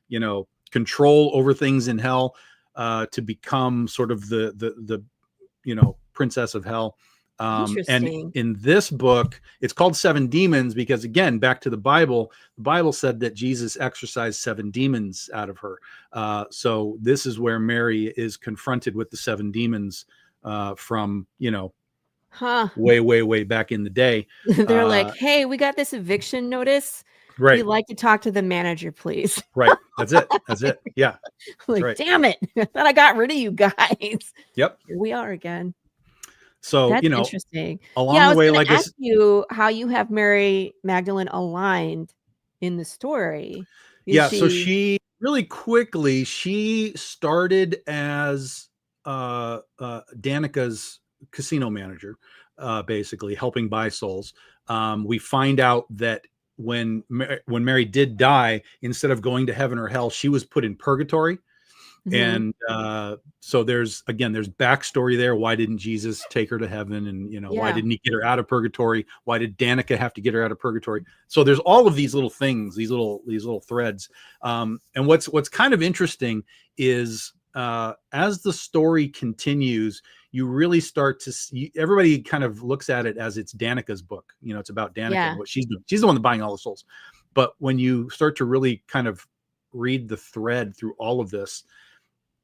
you know, control over things in hell, to become sort of the you know, princess of hell. And in this book, it's called 7 demons because, again, back to the Bible said that Jesus exorcised 7 demons out of her. So this is where Mary is confronted with the 7 demons from, you know, way back in the day. They're like, hey, we got this eviction notice. Right. We'd like to talk to the manager, please. Right. That's it. Yeah. Like, right. Damn it. I thought I got rid of you guys. Yep. Here we are again. So, that's you know, interesting. Along the way, like ask you how you have Mary Magdalene aligned in the story. So she really quickly, she started as Danica's casino manager, basically helping buy souls. We find out that when Mary did die, instead of going to heaven or hell, she was put in purgatory. And so there's backstory there. Why didn't Jesus take her to heaven? And, you know, why didn't he get her out of purgatory? Why did Danica have to get her out of purgatory? So there's all of these little things, these little threads. And what's kind of interesting is as the story continues, you really start to see, everybody kind of looks at it as it's Danica's book. You know, it's about Danica and what she's doing. She's the one buying all the souls. But when you start to really kind of read the thread through all of this,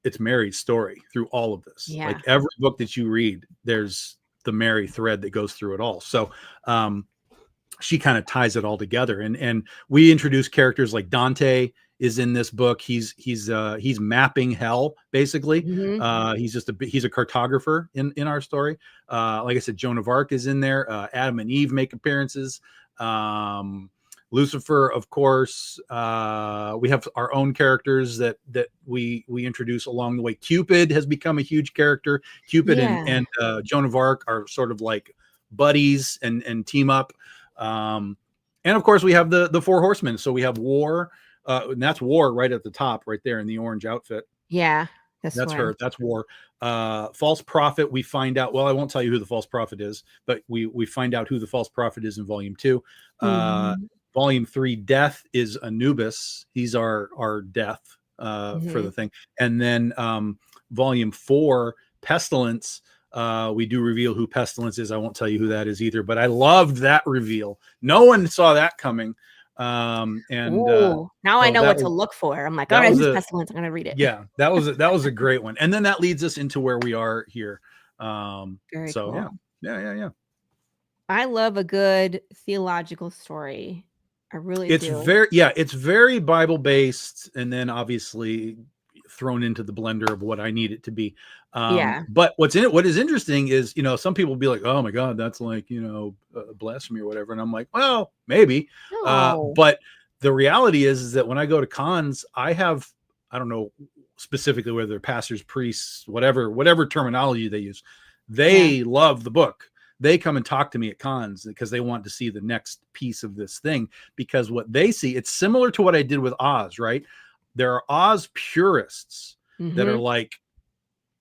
it's Mary's story through all of this. Like every book that you read, there's the Mary thread that goes through it all. So she kind of ties it all together. And we introduce characters like Dante is in this book. He's mapping hell, basically. He's a cartographer in our story. Like I said, Joan of Arc is in there. Adam and Eve make appearances. Lucifer, of course. We have our own characters that we introduce along the way. Cupid has become a huge character. Cupid and Joan of Arc are sort of like buddies and team up. And of course, we have the 4 horsemen. So we have War, and that's War right at the top, right there in the orange outfit. Yeah, that's her. That's War. False prophet. We find out. Well, I won't tell you who the false prophet is, but we find out who the false prophet is in volume 2. Volume 3, Death, is Anubis. He's our death for the thing. And then volume 4, Pestilence, we do reveal who Pestilence is. I won't tell you who that is either, but I loved that reveal. No one saw that coming. Now I know what to look for. I'm like, all right, who's Pestilence? I'm gonna read it. Yeah, that was a great one. And then that leads us into where we are here. Very cool. Yeah. I love a good theological story. I really do. It's very Bible based, and then obviously thrown into the blender of what I need it to be. But what is interesting is, you know, some people will be like, oh my God, that's like, you know, blasphemy or whatever. And I'm like, well, maybe. No. But the reality is that when I go to cons, I don't know specifically whether they're pastors, priests, whatever terminology they use, they love the book. They come and talk to me at cons because they want to see the next piece of this thing, because what they see, it's similar to what I did with Oz, right? There are Oz purists that are like,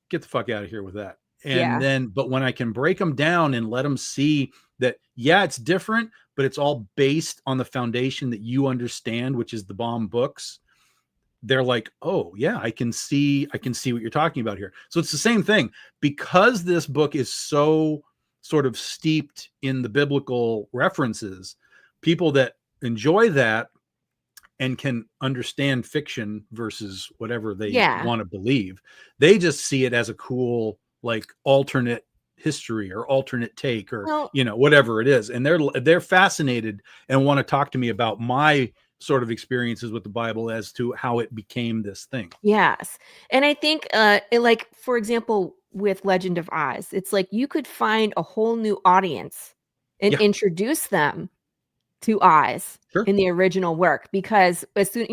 get the fuck out of here with that. And then, but when I can break them down and let them see that, it's different, but it's all based on the foundation that you understand, which is the bomb books. They're like, oh yeah, I can see what you're talking about here. So it's the same thing, because this book is so sort of steeped in the biblical references. People that enjoy that and can understand fiction versus whatever they want to believe, they just see it as a cool, like, alternate history or alternate take or whatever it is, and they're fascinated and want to talk to me about my sort of experiences with the Bible as to how it became this thing. Yes. And I think like, for example, with Legend of Oz, it's like you could find a whole new audience and introduce them to Oz in the original work, because as soon,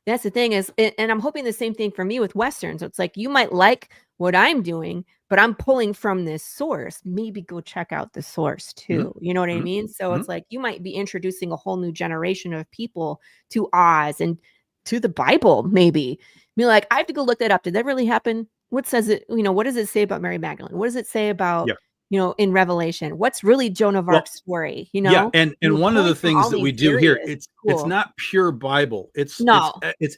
that's the thing is, and I'm hoping the same thing for me with Westerns. It's like, you might like what I'm doing, but I'm pulling from this source. Maybe go check out the source too. You know what I mean? So it's like, you might be introducing a whole new generation of people to Oz and to the Bible, maybe. Be like, I have to go look that up. Did that really happen? What says it? What does it say about Mary Magdalene? What does it say about, in Revelation? What's really Joan of Arc's story? Yeah, and one of the things that we do here, it's not pure Bible. It's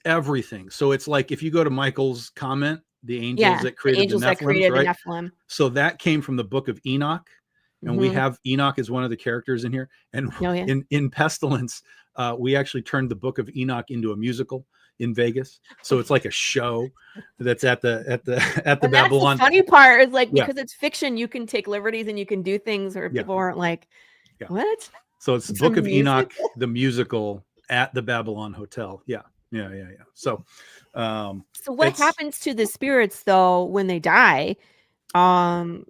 everything. So it's like, if you go to Michael's comment, the angels that created the Nephilim, right? So that came from the book of Enoch, and we have Enoch as one of the characters in here. And in Pestilence, we actually turned the book of Enoch into a musical in Vegas. So it's like a show that's at the Babylon. That's the funny part is like, because it's fiction, you can take liberties and you can do things where people aren't like, what? So it's the book of Enoch, the musical at the Babylon Hotel. Yeah. So what happens to the spirits though when they die? So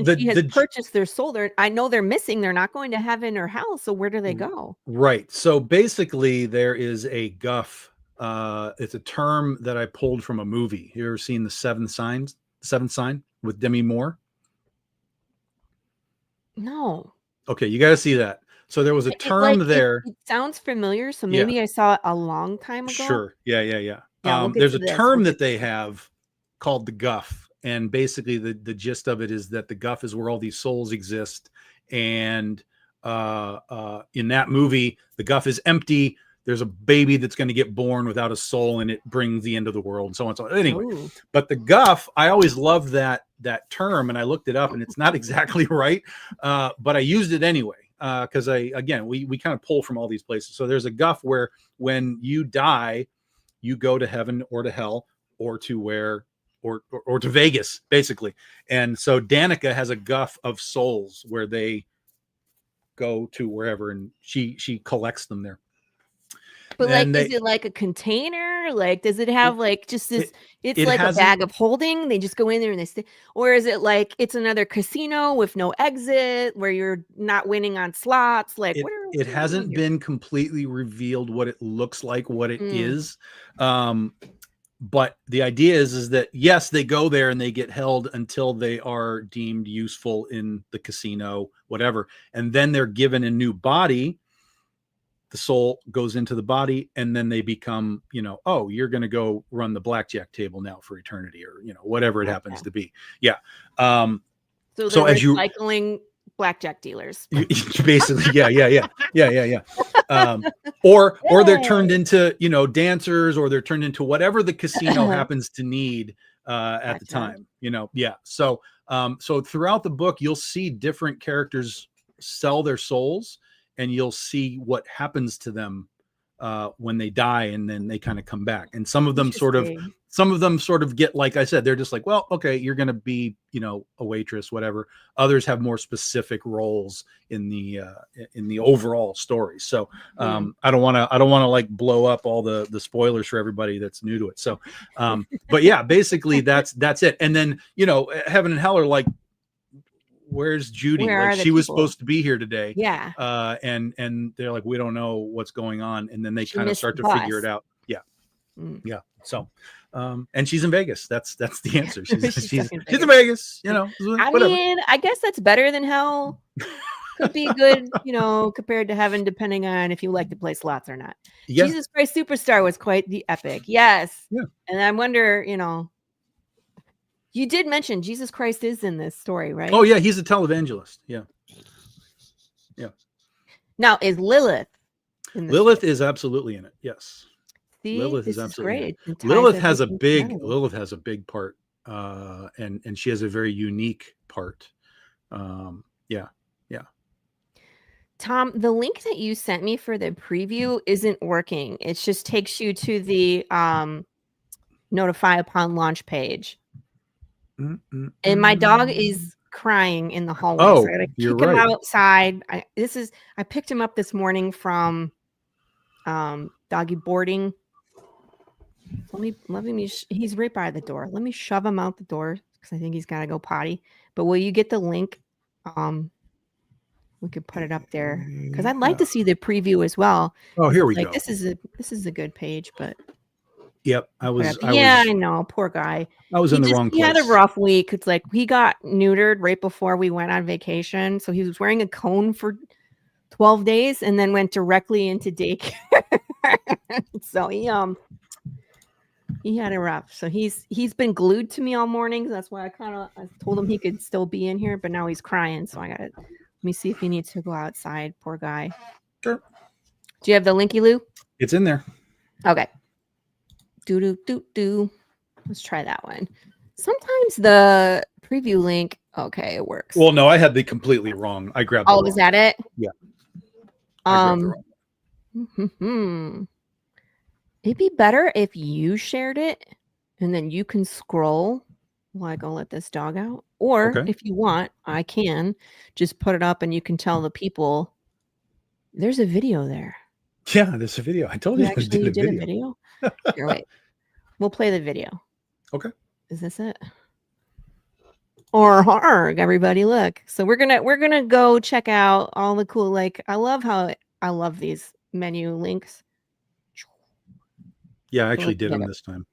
she has purchased their soul. I know they're missing. They're not going to heaven or hell. So where do they go? Right. So basically, there is a guff. It's a term that I pulled from a movie. You ever seen The Seventh Sign with Demi Moore? No. Okay, you got to see that. So there was a term there. It sounds familiar. So maybe I saw it a long time ago. Sure. Yeah. There's a term that they have called the guff. And basically the gist of it is that the guff is where all these souls exist. And in that movie, the guff is empty. There's a baby that's going to get born without a soul, and it brings the end of the world, and so on and so on. Anyway, but the guff, I always loved that term, and I looked it up, and it's not exactly right, but I used it anyway, because we kind of pull from all these places. So there's a guff where when you die, you go to heaven or to hell or to where or to Vegas, basically. And so Danica has a guff of souls where they go to wherever, and she collects them there. But is it like a container? Like, does it have like just this? It's like a bag of holding. They just go in there and they stay. Or is it like it's another casino with no exit where you're not winning on slots? Like, it hasn't been completely revealed what it looks like, what it is. But the idea is that, yes, they go there and they get held until they are deemed useful in the casino, whatever. And then they're given a new body. The soul goes into the body, and then they become, oh, you're going to go run the blackjack table now for eternity, or, whatever it happens to be. Yeah. So as you cycling blackjack dealers, basically. Yeah. Or they're turned into, dancers, or they're turned into whatever the casino happens to need at the time, Yeah. So throughout the book, you'll see different characters sell their souls, and you'll see what happens to them when they die, and then they kind of come back. And some of them sort of get, like I said, they're just like, well, okay, you're going to be, a waitress, whatever. Others have more specific roles in the overall story. So I don't want to like blow up all the spoilers for everybody that's new to it. So, but yeah, basically that's it. And then, heaven and hell are like, where's Judy? Like, she was supposed to be here today. Yeah. And they're like, we don't know what's going on. And then they kind of start to figure it out. Yeah. Yeah. So, and she's in Vegas. That's the answer. She's in Vegas, I mean, I guess that's better than hell. Could be good, compared to heaven, depending on if you like to play slots or not. Yeah. Jesus Christ Superstar was quite the epic. Yes. Yeah. And I wonder, you did mention Jesus Christ is in this story, right? Oh yeah, he's a televangelist. Yeah. Yeah. Now, is Lilith in this Lilith story? Is absolutely in it. Yes. See, Lilith is absolutely great. Lilith has a big part, and she has a very unique part. Yeah. Tom, the link that you sent me for the preview isn't working. It just takes you to the notify upon launch page. And my dog is crying in the hallway. Oh, So I gotta you're kick him right. outside. I picked him up this morning from doggy boarding. So he's right by the door. Let me shove him out the door because I think he's got to go potty. But will you get the link? We could put it up there because I'd like to see the preview as well. Oh, here we go. This is a good page, but yep, I know, poor guy. I was in the wrong place. He had a rough week. It's like he got neutered right before we went on vacation, so he was wearing a cone for 12 days and then went directly into daycare. So he had it rough. So he's been glued to me all morning. That's why I told him he could still be in here, but now he's crying. So let me see if he needs to go outside. Poor guy. Sure. Do you have the linky Lou? It's in there. Okay. Do. Let's try that one. Sometimes the preview link. Okay, it works. Well, no, I had the completely wrong. I grabbed. Oh, was that it? Yeah. I grabbed the wrong one. It'd be better if you shared it and then you can scroll while I go let this dog out. Or if you want, I can just put it up and you can tell the people there's a video there. Yeah, there's a video. I told you. Actually, you did a video? Here, wait. We'll play the video. Okay. Is this it? Or harg, everybody, look. So we're gonna go check out all the cool, like I love these menu links. Yeah, I actually did them this time.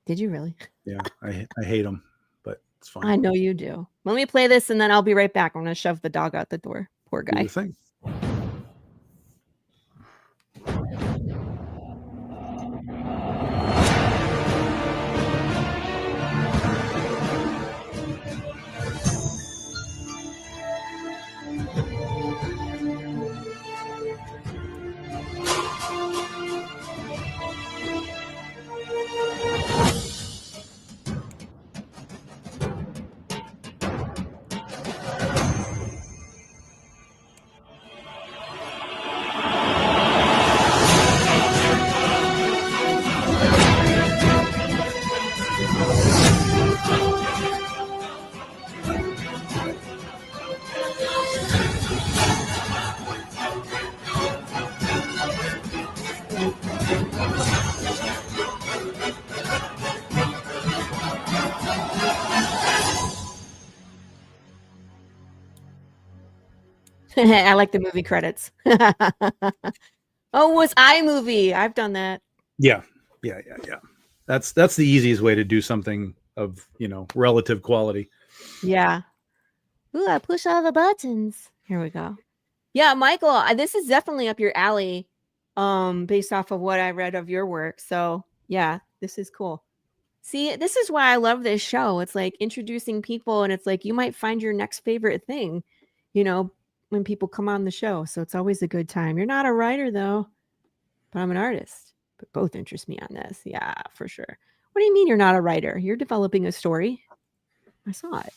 Did you really? Yeah, I hate them, but it's fine. I know you do. Let me play this and then I'll be right back. I'm gonna shove the dog out the door. Poor guy. Do the thing. I like the movie credits. Oh, was iMovie? I've done that. Yeah. That's the easiest way to do something of relative quality. Yeah. Ooh, I push all the buttons. Here we go. Yeah, Michael, this is definitely up your alley, based off of what I read of your work. So yeah, this is cool. See, this is why I love this show. It's like introducing people, and it's like you might find your next favorite thing, when people come on the show. So it's always a good time. You're not a writer though, but I'm an artist. But both interest me on this. Yeah, for sure. What do you mean you're not a writer? You're developing a story. I saw it.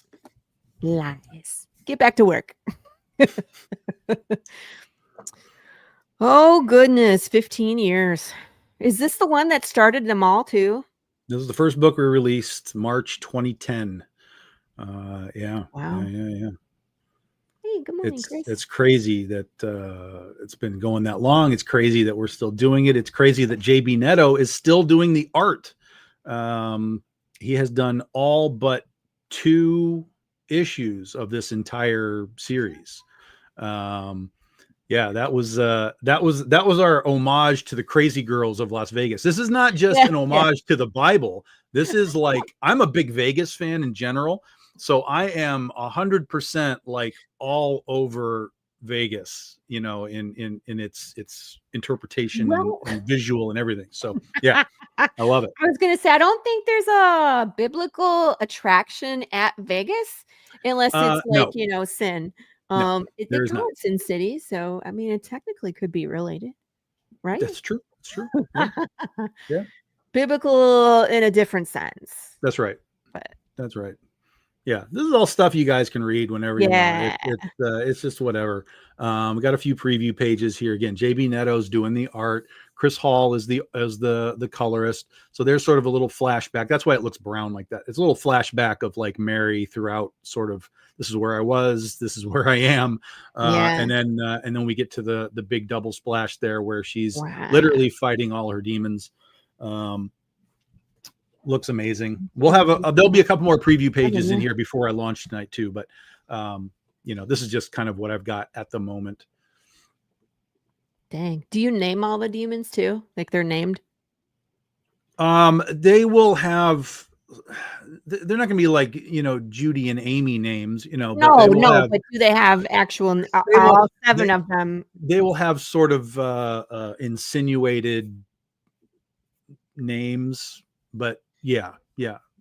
Lies. Get back to work. Oh, goodness. 15 years. Is this the one that started them all too? This is the first book we released March 2010. Yeah. Wow. Yeah. Hey, good morning, Grace. It's crazy that it's been going that long. It's crazy that we're still doing it. It's crazy that JB Netto is still doing the art. He has done all but 2 issues of this entire series. Yeah, that was our homage to the crazy girls of Las Vegas. This is not just an homage to the Bible. This is like, I'm a big Vegas fan in general. So I am 100% like all over Vegas, in its interpretation and visual and everything. So yeah, I love it. I was going to say, I don't think there's a biblical attraction at Vegas unless it's like, no. sin. No, They call it Sin City. So, I mean, it technically could be related, right? That's true. It's true. Yeah. Biblical in a different sense. That's right. But that's right. Yeah, this is all stuff you guys can read whenever you want. It's just whatever. We got a few preview pages here. Again, JB Netto's doing the art. Chris Hall is the colorist. So there's sort of a little flashback. That's why it looks brown like that. It's a little flashback of like Mary throughout, sort of, this is where I was, this is where I am. And then we get to the big double splash there where she's literally fighting all her demons. Looks amazing. We'll have there'll be a couple more preview pages in here before I launch tonight too, but this is just kind of what I've got at the moment. Dang. Do you name all the demons too? Like they're named? They will have, they're not going to be like, Judy and Amy names, but but do they have actual, all 7 of them? They will have sort of insinuated names, but yeah.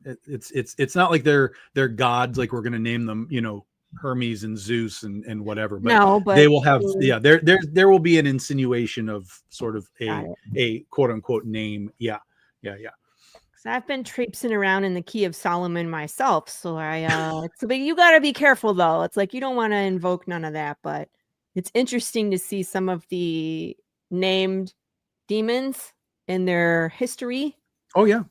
It's not like they're gods, like we're going to name them, Hermes and Zeus and whatever, but they will have, there will be an insinuation of sort of a quote unquote name. Yeah. I've been traipsing around in the Key of Solomon myself, so but you got to be careful though. It's like you don't want to invoke none of that, but it's interesting to see some of the named demons and their history. Oh yeah.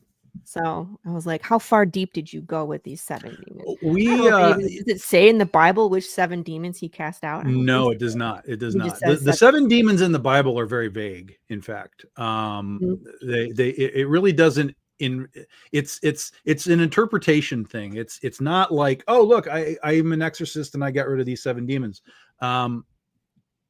So I was like, how far deep did you go with these 7 demons? Does it say in the Bible which 7 demons he cast out? No, it does not. It does not. The 7 demons in the Bible are very vague. In fact, it really doesn't. It's an interpretation thing. It's not like, oh look, I'm an exorcist and I got rid of these 7 demons.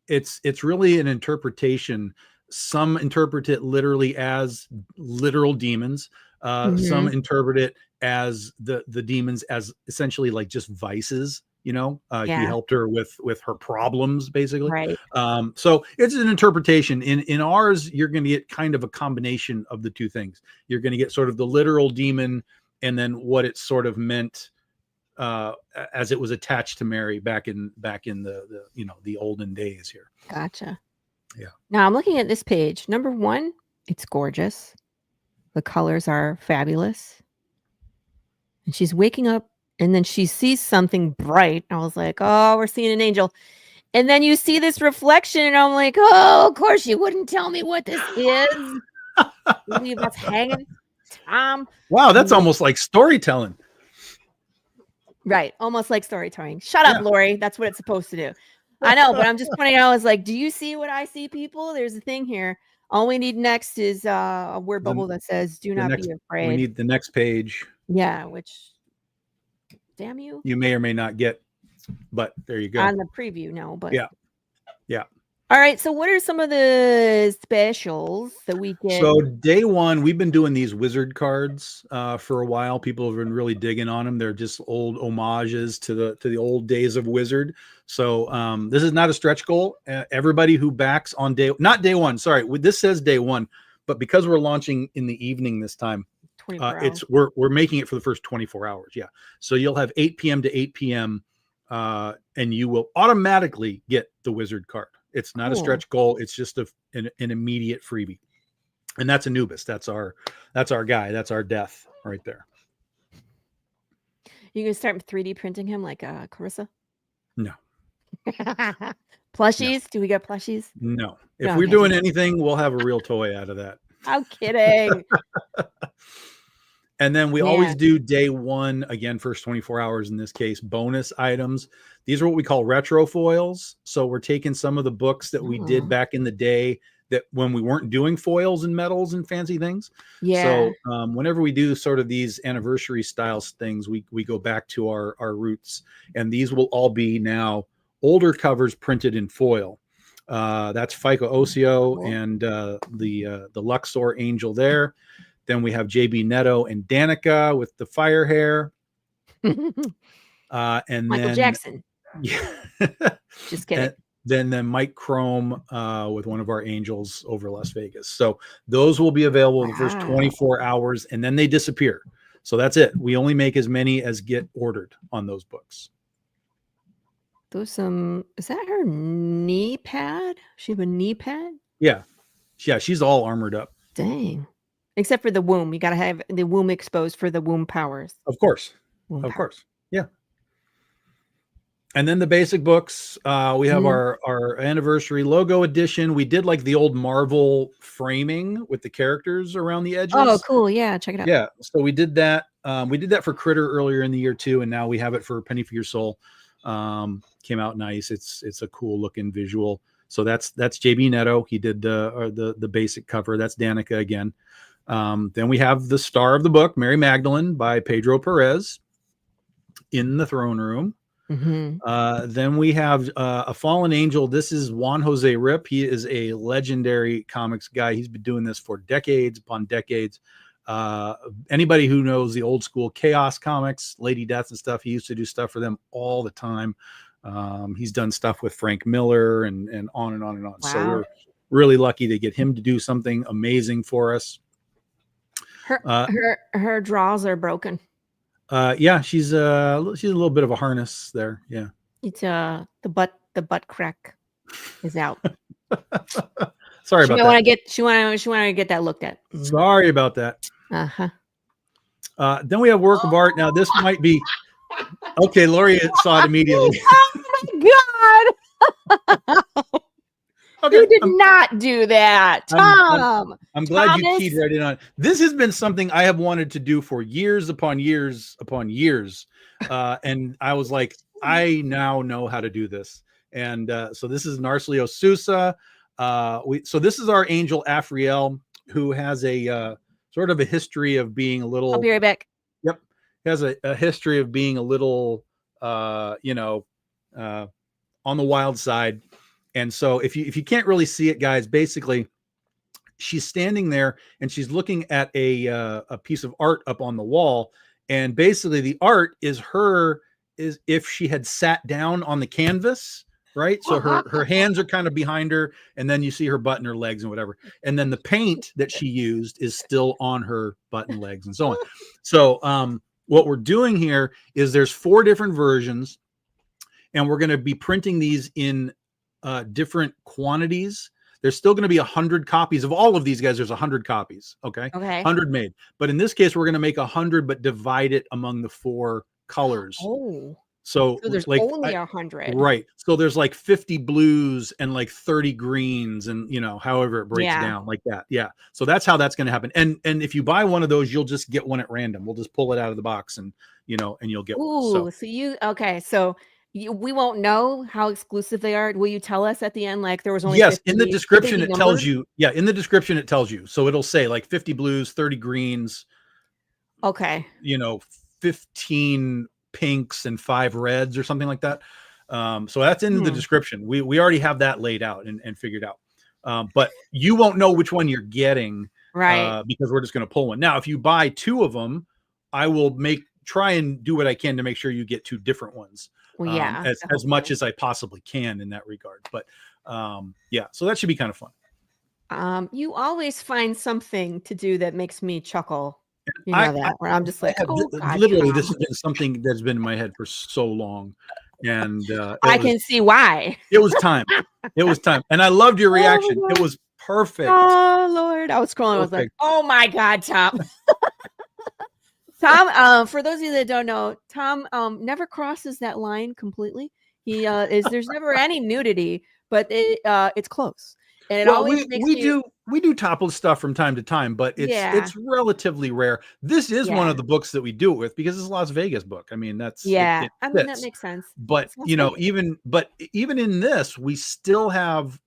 It's really an interpretation. Some interpret it literally as literal demons. Some interpret it as the demons as essentially like just vices. He helped her with her problems, basically. Right. So it's an interpretation. In ours, you're going to get kind of a combination of the two things. You're going to get sort of the literal demon, and then what it sort of meant as it was attached to Mary back in the olden days here. Gotcha. Yeah. Now I'm looking at this page. Number 1, it's gorgeous. The colors are fabulous. And she's waking up and then she sees something bright. I was like, oh, we're seeing an angel. And then you see this reflection and I'm like, oh, of course you wouldn't tell me what this is. Leave us hanging. Tom. Wow, that's almost like storytelling. Right. Almost like storytelling. Shut up, Laurie. That's what it's supposed to do. I know, but I'm just pointing out, I was like, do you see what I see, people? There's a thing here. All we need next is a word bubble that says, do not be afraid. We need the next page. Yeah, which, damn you. You may or may not get, but there you go. On the preview, no, but. Yeah. All right, so what are some of the specials that we get? So day 1, we've been doing these wizard cards for a while. People have been really digging on them. They're just old homages to the old days of Wizard. So this is not a stretch goal. Everybody who backs on not day 1. Sorry, this says day 1, but because we're launching in the evening this time, we're making it for the first 24 hours. Yeah, so you'll have 8 p.m. to 8 p.m. And you will automatically get the wizard card. It's not a stretch goal. It's just an immediate freebie. And that's Anubis. That's our guy. That's our death right there. You gonna start 3D printing him like Carissa? No. Plushies? No. Do we get plushies? No. If we're doing anything, we'll have a real toy out of that. I'm kidding. And then we always do day 1, again, first 24 hours in this case, bonus items. These are what we call retro foils. So we're taking some of the books that we did back in the day that when we weren't doing foils and medals and fancy things. Yeah. So whenever we do sort of these anniversary styles things, we go back to our roots. And these will all be now older covers printed in foil. That's FICO Osio and the Luxor Angel there. Then we have JB Neto and Danica with the fire hair. And Michael Jackson. Yeah. Just kidding. Then Mike Chrome with one of our angels over Las Vegas. So those will be available in the first 24 hours and then they disappear. So that's it. We only make as many as get ordered on those books. Is that her knee pad? She have a knee pad? Yeah. Yeah. She's all armored up. Dang. Except for the womb. You got to have the womb exposed for the womb powers. Of course. Of course. Yeah. And then the basic books. We have our anniversary logo edition. We did like the old Marvel framing with the characters around the edges. Oh, cool. Yeah, check it out. Yeah. So we did that. We did that for Critter earlier in the year too, and now we have it for Penny for Your Soul. Came out nice. It's a cool looking visual. So that's JB Neto. He did the basic cover. That's Danica again. Then we have the star of the book, Mary Magdalene by Pedro Perez, in the throne room. Then we have A Fallen Angel. This is Juan Jose Rip. He is a legendary comics guy. He's been doing this for decades upon decades. Anybody who knows the old school Chaos comics, Lady Death and stuff, he used to do stuff for them all the time. He's done stuff with Frank Miller and on and on and on. Wow. So we're really lucky to get him to do something amazing for us. Her draws are broken. Yeah, she's a little bit of a harness there. Yeah, it's the butt crack is out. Sorry about that. She wanted to get that looked at. Sorry about that. Then we have work of art. Now this might be okay. Laurie saw it immediately. Oh my god! Okay, you did not do that, Tom. I'm glad you keyed right in on it. This has been something I have wanted to do for years upon years upon years, and I was like, I now know how to do this. And so this is Narcelio Sousa. So this is our angel Afriel, who has a sort of a history of being a little. I'll be right back. Yep, he has a history of being a little, on the wild side. And so if you can't really see it, guys, basically she's standing there and she's looking at a piece of art up on the wall. And basically the art is if she had sat down on the canvas, right? So her hands are kind of behind her, and then you see her butt and her legs and whatever. And then the paint that she used is still on her butt and legs and so on. So what we're doing here is there's 4 different versions, and we're going to be printing these in different quantities. There's still going to be 100 copies of all of these guys. There's 100 copies. Okay. 100 made. But in this case, we're going to make 100, but divide it among the 4 colors. Oh. So there's like only 100. Right. So there's like 50 blues and like 30 greens and, however it breaks down like that. Yeah. So that's how that's going to happen. And if you buy one of those, you'll just get one at random. We'll just pull it out of the box and you'll get one. So we won't know how exclusive they are. Will you tell us at the end? Like there was only in the description it tells you. Yeah, in the description it tells you. So it'll say like 50 blues, 30 greens. Okay. 15 pinks and 5 reds or something like that. So that's in the description. We already have that laid out and figured out. But you won't know which one you're getting, right? Because we're just going to pull one. Now, if you buy 2 of them, I will try and do what I can to make sure you get 2 different ones. Well, yeah, as much as I possibly can in that regard. But so that should be kind of fun. You always find something to do that makes me chuckle. Where I'm just like, God, literally, this has been something that's been in my head for so long, and I can see why. It was time. It was time, and I loved your reaction. It was perfect. Oh Lord, I was scrolling. I was like, oh my God, Tom. Tom, for those of you that don't know, Tom never crosses that line completely. He there's never any nudity, but it's close. And it always makes we do topless stuff from time to time, but it's relatively rare. This is one of the books that we do it with because it's a Las Vegas book. I mean, that's I mean that makes sense. But even in this, we still have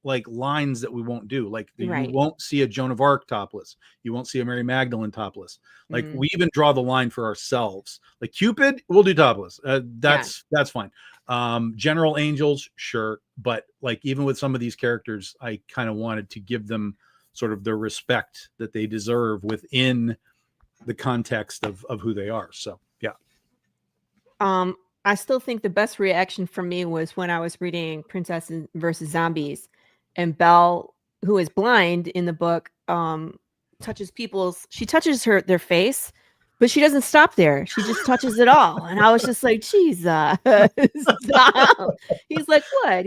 like lines that we won't do. Like you won't see a Joan of Arc topless. You won't see a Mary Magdalene topless. Like we even draw the line for ourselves. Like Cupid, we'll do topless. That's fine. General angels, sure. But like even with some of these characters, I kind of wanted to give them sort of the respect that they deserve within the context of who they are. So yeah. I still think the best reaction from me was when I was reading Princess versus Zombies. And Belle, who is blind in the book, touches their face, but she doesn't stop there. She just touches it all. And I was just like, Jesus. He's like, what?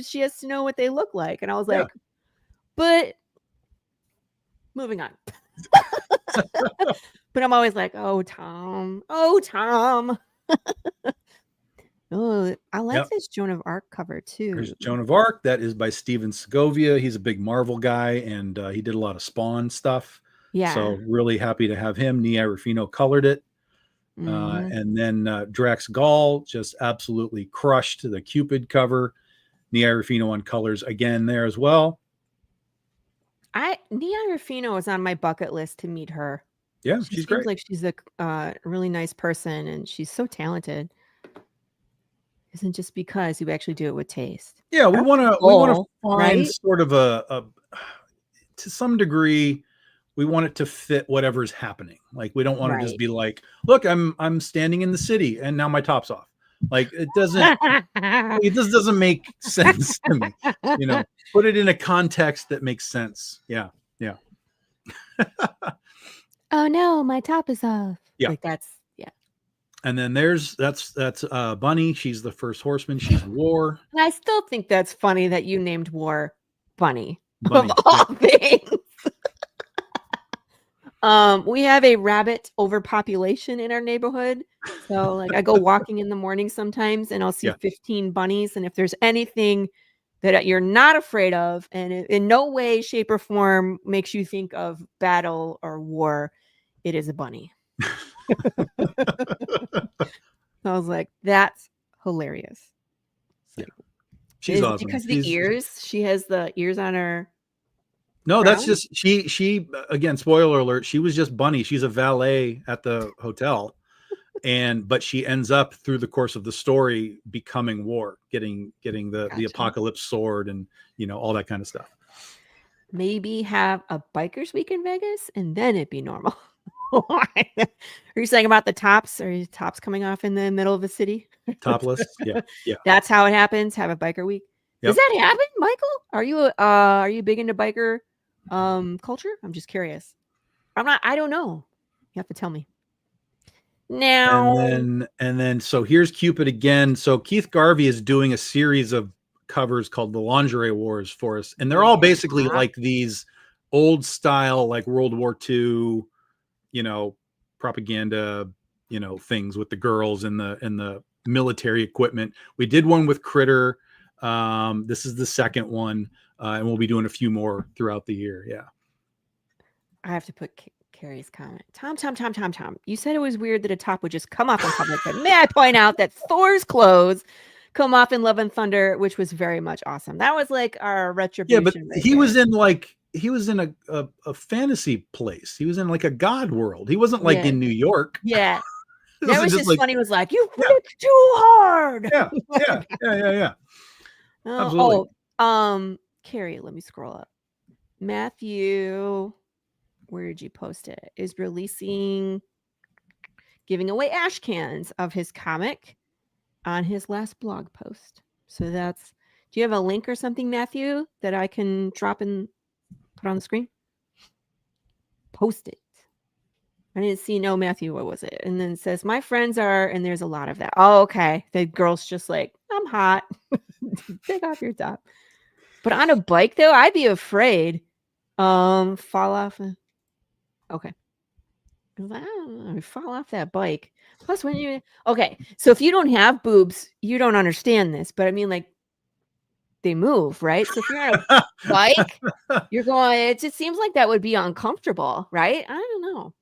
She has to know what they look like. And I was like, but moving on. But I'm always like, oh, Tom. Oh, I like this Joan of Arc cover too. There's Joan of Arc. That is by Steven Segovia. He's a big Marvel guy, and he did a lot of Spawn stuff. Yeah. So really happy to have him. Nia Rufino colored it. And then Drax Gall just absolutely crushed the Cupid cover. Nia Rufino on colors again there as well. Nia Rufino is on my bucket list to meet her. Yeah, she seems great. Like she's a really nice person, and she's so talented. Isn't just because you actually do it with taste. Yeah, we want to find sort of a to some degree, we want it to fit whatever's happening. Like we don't want to just be like, look, I'm standing in the city and now my top's off. Like it just doesn't make sense to me. You know, put it in a context that makes sense. Yeah. Yeah. Oh no, my top is off. Yeah. Like that's And then that's Bunny. She's the first horseman. She's War. And I still think that's funny that you named War Bunny. Of all things. We have a rabbit overpopulation in our neighborhood. So like I go walking in the morning sometimes and I'll see 15 bunnies. And if there's anything that you're not afraid of and in no way, shape, or form makes you think of battle or war, it is a bunny. I was like, that's hilarious. Like, she's awesome. Because the ears, she has the ears on her. No, that's just she again, spoiler alert, she was just Bunny. She's a valet at the hotel. But she ends up through the course of the story becoming War, getting the apocalypse sword and all that kind of stuff. Maybe have a bikers week in Vegas and then it'd be normal. Are you saying about the tops? Are tops coming off in the middle of the city? Topless? Yeah. That's how it happens. Have a biker week. Does that happen, Michael? Are you big into biker culture? I'm just curious. I don't know. You have to tell me. Now and then so here's Cupid again. So Keith Garvey is doing a series of covers called the Lingerie Wars for us, and they're all basically like these old style, like World War II, propaganda, things with the girls and the military equipment. We did one with Critter. This is the second one, and we'll be doing a few more throughout the year. Yeah. I have to put Carrie's comment. Tom. You said it was weird that a top would just come off in public, but may I point out that Thor's clothes come off in Love and Thunder, which was very much awesome. That was like our retribution. Yeah, but he was in a fantasy place. He was in like a god world. He wasn't like in New York. Yeah. That was just funny. He was like, you work too hard. Yeah. Absolutely. Carrie, let me scroll up. Matthew, where did you post it? Is giving away ash cans of his comic on his last blog post. So do you have a link or something, Matthew, that I can drop and put on the screen? Post it. I didn't see. No, Matthew, what was it? And then it says, my friends are, and there's a lot of that. Oh, okay. The girl's just like, I'm hot. Take off your top. But on a bike, though, I'd be afraid. Fall off. Okay. I fall off that bike. Plus, so if you don't have boobs, you don't understand this. But I mean, like, they move, right? So if you're on a bike, you're going. It just seems like that would be uncomfortable, right? I don't know.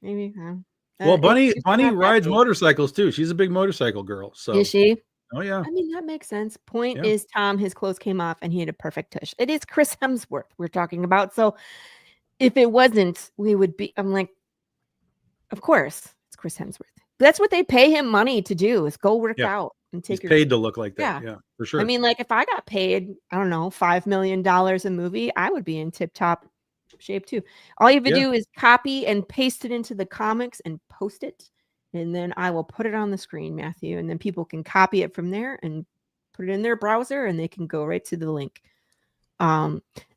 Maybe. Well, Bunny rides motorcycles too. She's a big motorcycle girl. So is she? Oh yeah. I mean, that makes sense. Point is, Tom, his clothes came off and he had a perfect tush. It is Chris Hemsworth we're talking about. So if it wasn't, I'm like, of course, it's Chris Hemsworth. That's what they pay him money to do, is go work out and take He's paid to look like that. Yeah, for sure. I mean, like if I got paid, I don't know, $5 million a movie, I would be in tip-top shape too. All you have to do is copy and paste it into the comics and post it. And then I will put it on the screen, Matthew. And then people can copy it from there and put it in their browser and they can go right to the link.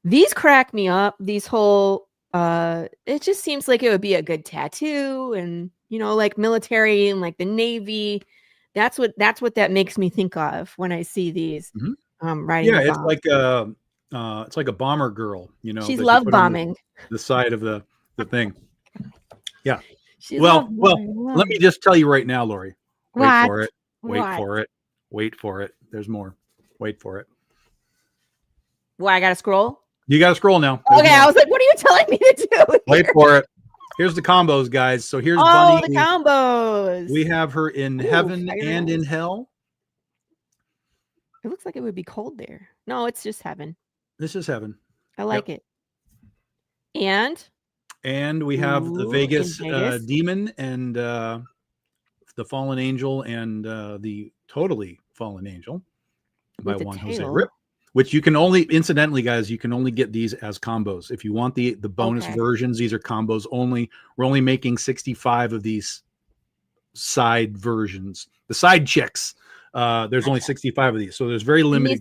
These crack me up. These whole, it just seems like it would be a good tattoo and, like military and like the Navy. That's what that makes me think of when I see these. Riding it's like a bomber girl, she's love bombing the side of the thing. Yeah. Well, let me just tell you right now, Laurie. Wait for it. Wait for it. Wait for it. There's more. Wait for it. Well, I got to scroll? You got to scroll now. There's okay, more. I was like, what are you telling me to do here? Wait for it. Here's the combos, guys. So here's Bunny. the combos. We have her in heaven and in hell. It looks like it would be cold there. No, it's just heaven. This is heaven. I like it. And we have the Vegas. Demon and the fallen angel and the totally fallen angel by Juan Jose Rip, which you can only, incidentally, guys, you can only get these as combos. If you want the bonus versions, these are combos only. We're only making 65 of these side versions. The side chicks, there's only 65 of these, so there's very limited.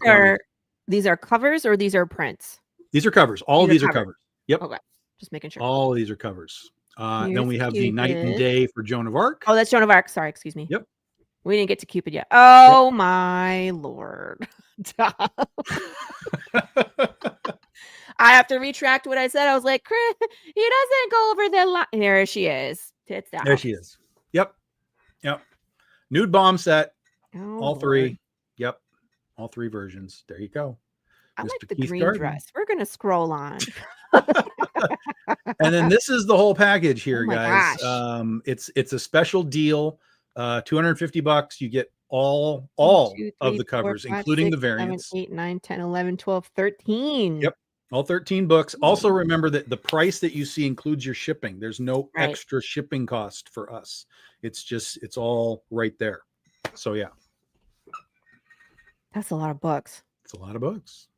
These are covers or these are prints? These are covers. All of these are covers. Yep. Okay. Just making sure. All of these are covers. Then we have the Night and Day for Joan of Arc. Oh, that's Joan of Arc. Sorry, excuse me. Yep. We didn't get to Cupid yet. Oh, my Lord. I have to retract what I said. I was like, Chris, he doesn't go over the line. There she is. Tits down. There she is. Yep. Nude bomb set. All three. Yep. All three versions. There you go. I like the green dress. We're going to scroll on. And then this is the whole package here, guys. It's a special deal. $250. You get all 2, 3, of the covers, 4, 5, including 6, the variants. 7, 8, 9, 10, 11, 12, 13. Yep. All 13 books. Also remember that the price that you see includes your shipping. There's no extra shipping cost for us. It's all right there. So yeah. That's a lot of books. It's a lot of books.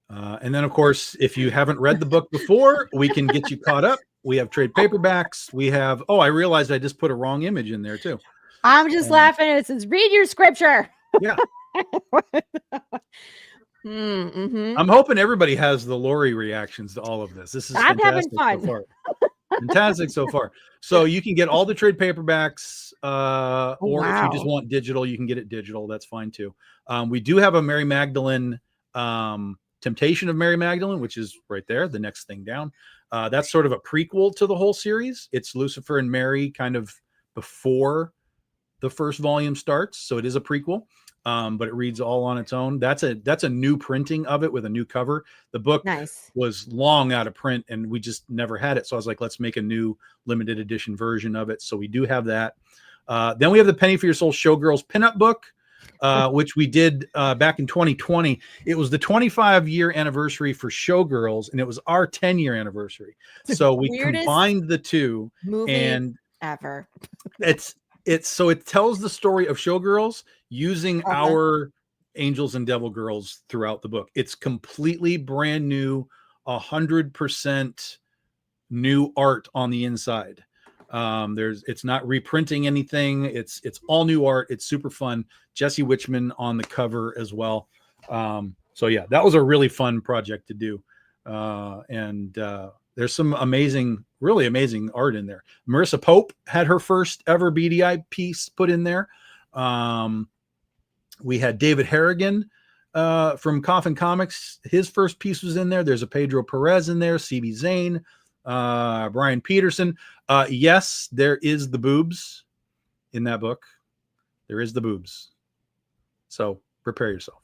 And then, of course, if you haven't read the book before, we can get you caught up. We have trade paperbacks. We have, I realized I just put a wrong image in there too. I'm just laughing. It says, read your scripture. Yeah. I'm hoping everybody has the Laurie reactions to all of this. This is I'm having fun. So far. Fantastic so far. So you can get all the trade paperbacks, or if you just want digital, you can get it digital. That's fine too. We do have a Mary Magdalene, Temptation of Mary Magdalene, which is right there, the next thing down. That's sort of a prequel to the whole series. It's Lucifer and Mary kind of before the first volume starts. So it is a prequel, but it reads all on its own. That's a new printing of it with a new cover. The book was long out of print and we just never had it. So I was like, let's make a new limited edition version of it. So we do have that. Then we have the Penny for Your Soul Showgirls pinup book, which we did back in 2020. It was the 25-year anniversary for Showgirls, and it was our 10-year anniversary. So we combined the two, and ever. So it tells the story of Showgirls using our angels and devil girls throughout the book. It's completely brand new, 100% new art on the inside. It's not reprinting anything. It's all new art. It's super fun. Jesse Witchman on the cover as well. So yeah, that was a really fun project to do. And there's some really amazing art in there. Marissa Pope had her first ever BDI piece put in there. We had David Harrigan from Coffin Comics. His first piece was in there. There's a Pedro Perez in there, CB Zane, Brian Peterson. Yes, there is the boobs in that book. There is the boobs. So prepare yourself.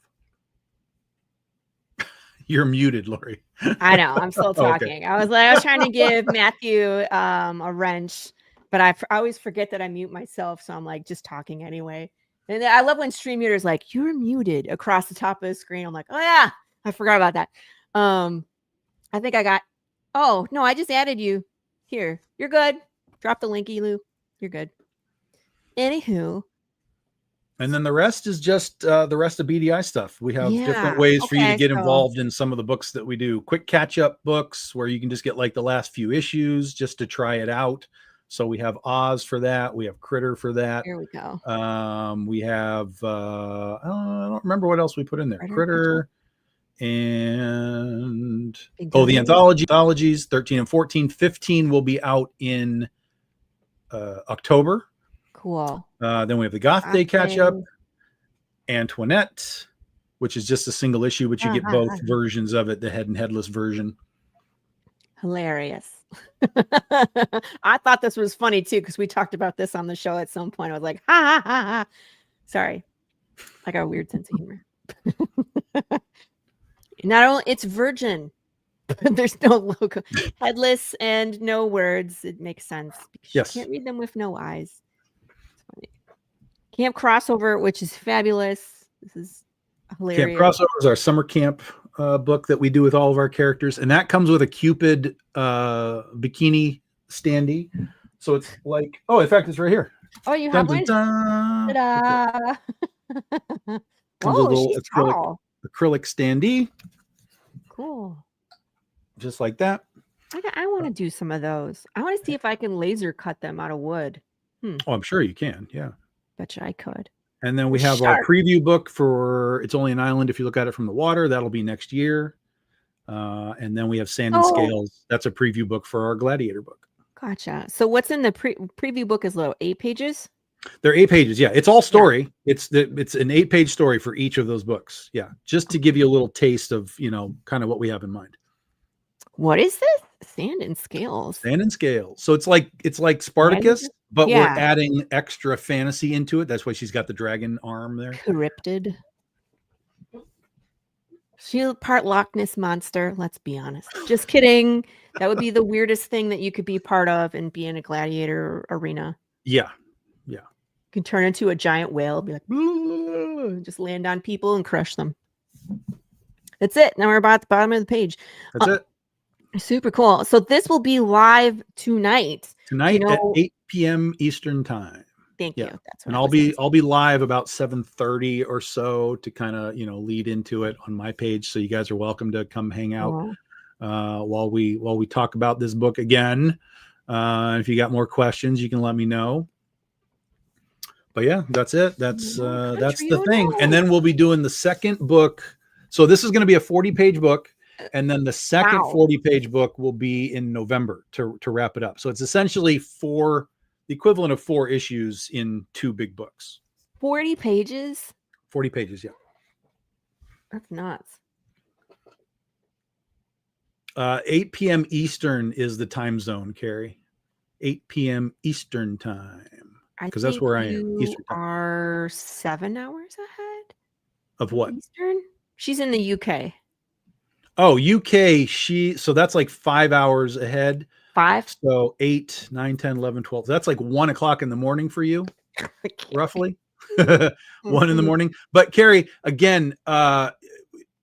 You're muted, Laurie. I know. I'm still talking. Okay. I was trying to give Matthew a wrench, but I always forget that I mute myself. So I'm like just talking anyway. And I love when StreamYard is like, you're muted across the top of the screen. I'm like, oh yeah, I forgot about that. I think I got, oh no, I just added you here. You're good. Drop the linky, Lou. You're good. Anywho. And then the rest is just the rest of BDI stuff. We have different ways for you to get involved in some of the books that we do. Quick catch-up books where you can just get like the last few issues just to try it out. So we have Oz for that. We have Critter for that. Here we go. We have, I don't remember what else we put in there. Critter and, the anthologies, 13 and 14. 15 will be out in October. Cool. Then we have the Goth Day catch-up, Antoinette, which is just a single issue, but you get both versions of it, the head and headless version. Hilarious. I thought this was funny too, because we talked about this on the show at some point. I was like, ha ha ha ha. Sorry. I got a weird sense of humor. Not only it's virgin, but there's no logo. Headless and no words. It makes sense because you can't read them with no eyes. It's funny. Camp Crossover, which is fabulous. This is hilarious. Camp Crossover is our summer camp book that we do with all of our characters, and that comes with a Cupid bikini standee. So it's like, oh, in fact, it's right here. Oh, you have one? Ta-da! Comes with a little acrylic standee. Cool. Just like that. I want to do some of those. I want to see if I can laser cut them out of wood. Oh, I'm sure you can. Yeah. Betcha I could. And then we have our preview book for It's Only an Island If You Look at It from the Water. That'll be next year. And then we have Sand and Scales. That's a preview book for our Gladiator book. Gotcha. So what's in the preview book is 8 pages? They're 8 pages. Yeah. It's all story. Yeah. It's an 8-page story for each of those books. Yeah. Just to give you a little taste of, kind of what we have in mind. What is this? Sand and Scales. Sand and Scales. So it's like Spartacus, but we're adding extra fantasy into it. That's why she's got the dragon arm there. Cryptid. She's part Loch Ness monster. Let's be honest. Just kidding. That would be the weirdest thing that you could be part of and be in a gladiator arena. Yeah. Yeah. You can turn into a giant whale, be like, and just land on people and crush them. That's it. Now we're about at the bottom of the page. That's it. Super cool. So this will be live tonight. Tonight at 8 p.m. Eastern time. Thank you. That's what and I'll be live about 7:30 or so to kind of lead into it on my page. So you guys are welcome to come hang out while we talk about this book again. If you got more questions, you can let me know. But yeah, that's it. That's the thing. And then we'll be doing the second book. So this is going to be a 40-page book. And then the second 40-page book will be in November to wrap it up. So it's essentially the equivalent of 4 issues in 2 big books. 40 pages? 40 pages, yeah. That's nuts. 8 p.m. Eastern is the time zone, Carrie. 8 p.m. Eastern time. Because that's where I am. Eastern time. Are 7 hours ahead? Of what? Eastern? She's in the UK. Oh, UK, so that's like 5 hours ahead. 5? So 8, 9, 10, 11, 12. That's like 1 o'clock in the morning for you, roughly. 1 in the morning. But Carrie, again,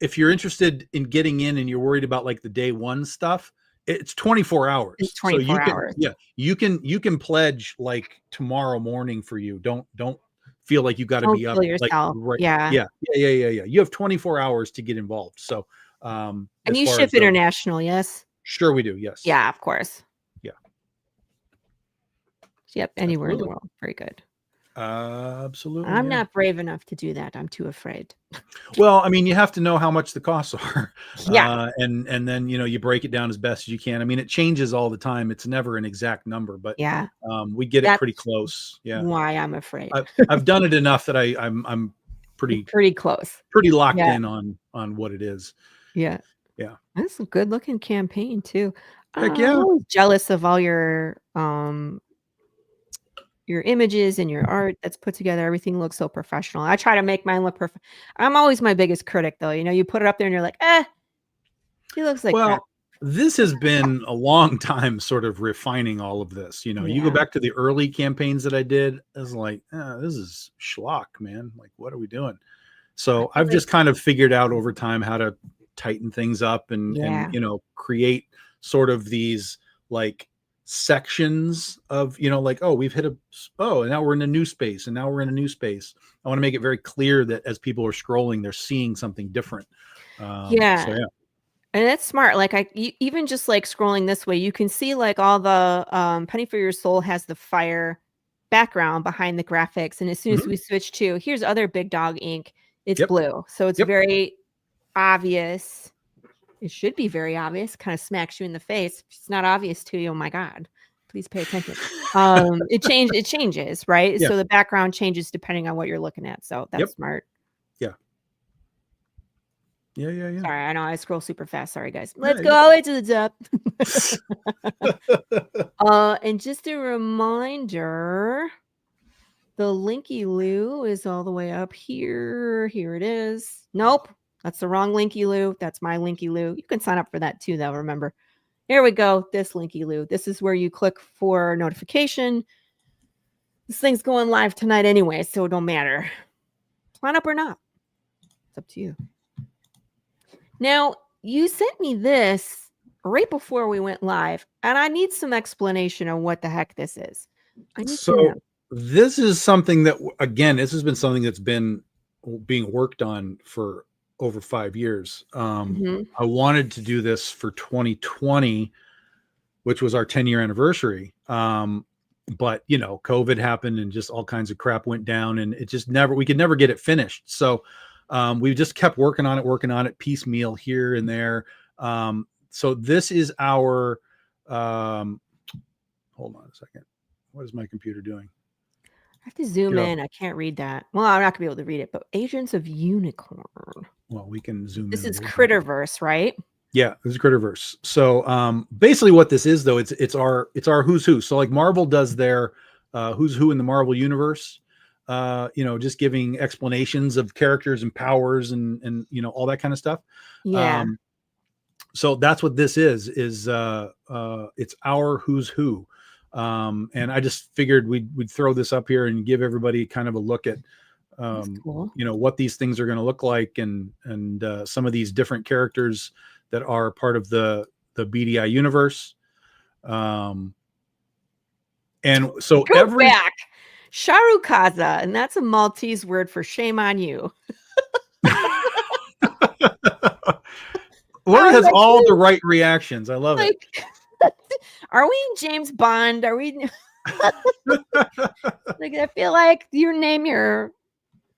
if you're interested in getting in and you're worried about like the day one stuff, it's 24 hours. It's 24 hours. Yeah, you can pledge like tomorrow morning for you. Don't feel like you got to be up. Yourself. Like, Yeah. You have 24 hours to get involved. So, and you ship international, yes? Sure, we do. Yes. Yeah, of course. Yeah. Yep. Anywhere in the world. Very good. Absolutely. I'm not brave enough to do that. I'm too afraid. Well, I mean, you have to know how much the costs are. Yeah. And then, you break it down as best as you can. I mean, it changes all the time. It's never an exact number, but yeah, we get it pretty close. Yeah. Why I'm afraid. I've done it enough that I'm pretty close, pretty locked in on what it is. Yeah. Yeah. That's a good looking campaign too. Heck yeah. I'm always jealous of all your images and your art that's put together. Everything looks so professional. I try to make mine look perfect. I'm always my biggest critic though. You put it up there and you're like, he looks like crap. This has been a long time sort of refining all of this. You go back to the early campaigns that I did. I was like, this is schlock, man. Like, what are we doing? So I've just kind of figured out over time how to tighten things up and create sort of these like sections of, we've hit and now we're in a new space and now we're in a new space. I want to make it very clear that as people are scrolling, they're seeing something different. And that's smart. Like even just like scrolling this way, you can see like all the Penny for Your Soul has the fire background behind the graphics. And as soon as we switch to here's other Big Dog ink, it's blue. So it's very obvious. It should be very obvious. Kind of smacks you in the face. If it's not obvious to you, oh my God, please pay attention. It changes, right? Yeah. So the background changes depending on what you're looking at. So that's smart. Yeah. Sorry, I know I scroll super fast. Sorry, guys. Let's go all the way to the top. And just a reminder, The Linky Loo is all the way up here. Here it is. Nope, that's the wrong Linky Loo. That's my Linky Loo. You can sign up for that too, though, remember. Here we go. This Linky Loo. This is where you click for notification. This thing's going live tonight anyway, so it don't matter. Sign up or not. It's up to you. Now, you sent me this right before we went live, and I need some explanation on what the heck this is. I need to know. This is something that, again, this has been something that's been being worked on for over 5 years. I wanted to do this for 2020, which was our 10-year anniversary. But you know, COVID happened and just all kinds of crap went down, and it just we could never get it finished. So we just kept working on it piecemeal here and there. So this is our, hold on a second. What is my computer doing? I have to zoom in. I can't read that. Well, I'm not gonna be able to read it, but Agents of Unicorn. Well, we can zoom in. This is Critterverse, right? Yeah, this is Critterverse. So basically what this is, though, it's our who's who. So like Marvel does their who's who in the Marvel universe, you know, just giving explanations of characters and powers and you know, all that kind of stuff. Yeah. So that's what this is it's our who's who. And I just figured we'd throw this up here and give everybody kind of a look at cool. You know, what these things are going to look like, and some of these different characters that are part of the BDI universe. And so back Sharukaza, and that's a Maltese word for shame on you. Laurie has all the right reactions. I love it. Are we in James Bond? Are we like, I feel like you name your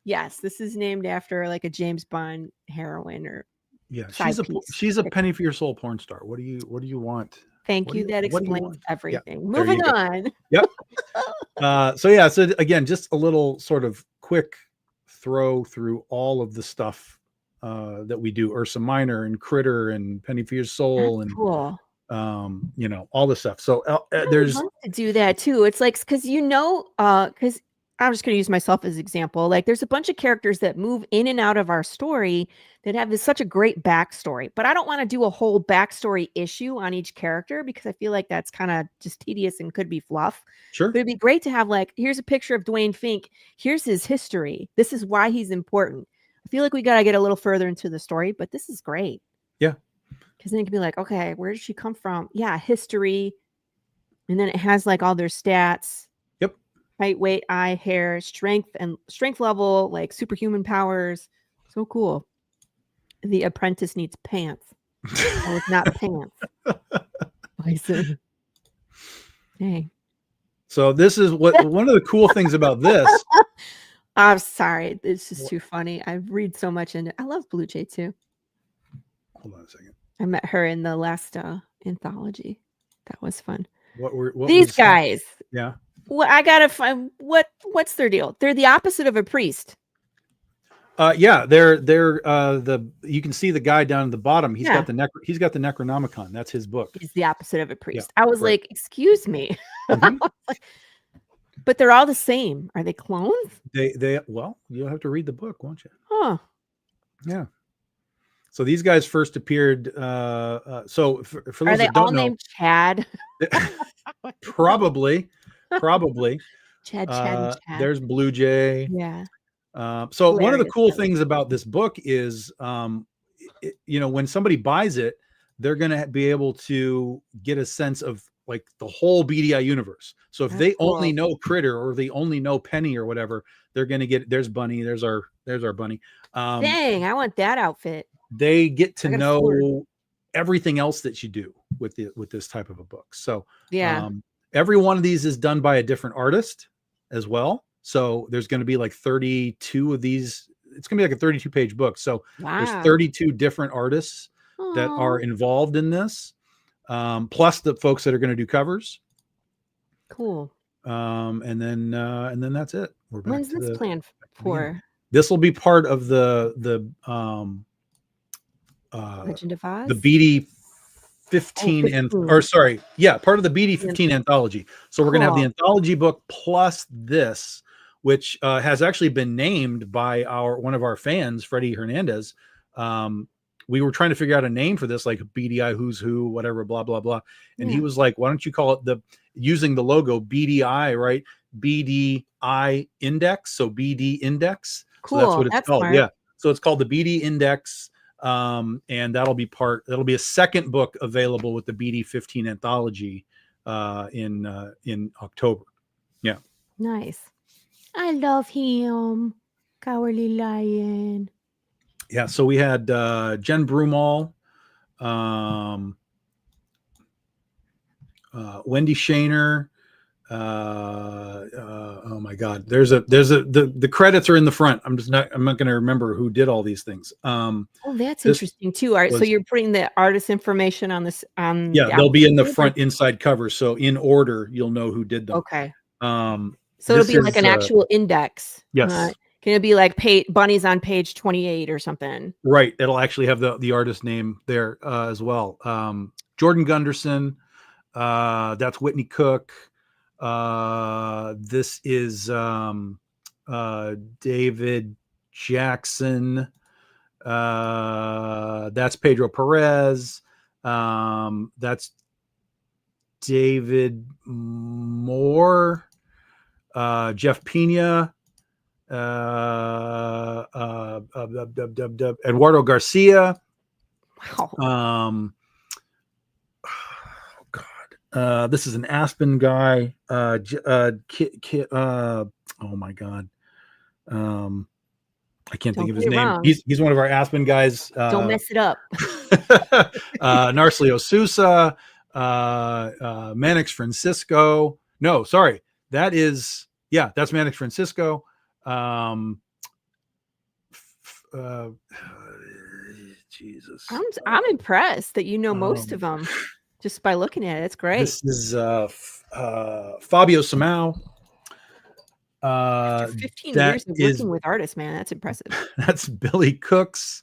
yes, this is named after like a James Bond heroine or she's a penny for your soul porn star. What do you want? Thank you. That explains everything. Yeah, moving on. Yep. So again, just a little sort of quick throw through all of the stuff that we do. Ursa Minor and Critter and Penny for Your Soul. That's and cool. You know, all the stuff. So there's to do that too. It's like, because because I'm just going to use myself as an example. Like, there's a bunch of characters that move in and out of our story that have such a great backstory, but I don't want to do a whole backstory issue on each character because I feel like that's kind of just tedious and could be fluff. Sure. But it'd be great to have like, here's a picture of Dwayne Fink. Here's his history. This is why he's important. I feel like we got to get a little further into the story, but this is great. Yeah. Because then it can be like, okay, where did she come from? Yeah, history. And then it has like all their stats. Yep. Height, weight, eye, hair, strength, and strength level, like superhuman powers. So cool. The apprentice needs pants. Oh, it's not pants. Bison. Hey. So this is what one of the cool things about this. I'm sorry. It's just too funny. I read so much into it. I love Blue Jay too. Hold on a second. I met her in the last anthology. That was fun. What these guys? Yeah. Well, I gotta find what's their deal. They're the opposite of a priest. Yeah, they're you can see the guy down at the bottom. He's got the Necronomicon. That's his book. He's the opposite of a priest. Yeah, I was like, excuse me. Mm-hmm. But they're all the same. Are they clones? Well, you'll have to read the book, won't you? Huh. Yeah. So these guys first appeared. So for those are they that don't all know, named Chad? Probably. Chad. There's Blue Jay. Yeah. So one of the cool things about this book is, you know, when somebody buys it, they're going to be able to get a sense of like the whole BDI universe. So if they only know Critter or they only know Penny or whatever, they're going to get, there's Bunny, there's our Bunny. Dang, I want that outfit. They get to know everything else that you do with this type of a book. So yeah, every one of these is done by a different artist as well. So there's going to be like 32 of these. It's going to be like a 32-page book. So there's 32 different artists that are involved in this, plus the folks that are going to do covers. Cool. And then that's it. We're back. When's this planned for? This will be part of the Legend of Oz? the BD 15 part of the BD 15 anthology. So we're going to have the anthology book plus this, which has actually been named by one of our fans, Freddie Hernandez. We were trying to figure out a name for this, like BDI Who's Who, whatever, blah, blah, blah. And he was like, why don't you call it using the logo BDI, right? BDI Index. So BD Index. Cool. So that's what it's called. Smart. Yeah. So it's called the BD Index. And that'll be a second book available with the BD 15 anthology in October. Yeah. Nice. I love him. Cowardly Lion. Yeah, so we had Jen Broomall, Wendy Shaner. Oh my God, the credits are in the front. I'm not going to remember who did all these things. Oh, that's interesting too. All right, so you're putting the artist information on this. Yeah, they'll be in the front inside cover, so in order you'll know who did them. Okay. So it'll be like an actual index. Yes. Can it be like Bunny's on page 28 or something? Right. It'll actually have the artist name there as well. Jordan Gunderson. That's Whitney Cook. This is David Jackson. That's Pedro Perez. That's David Moore. Jeff Pena. Eduardo Garcia. Wow. This is an Aspen guy. Oh my God. I can't think of his name. He's one of our Aspen guys. Don't mess it up. Narcelio Sousa, Mannix Francisco. No, sorry. That's Mannix Francisco. Jesus. I'm impressed that you know most of them just by looking at it. It's great. This is Fabio Samao. After 15 years of working with artists, man, that's impressive. That's Billy Cooks.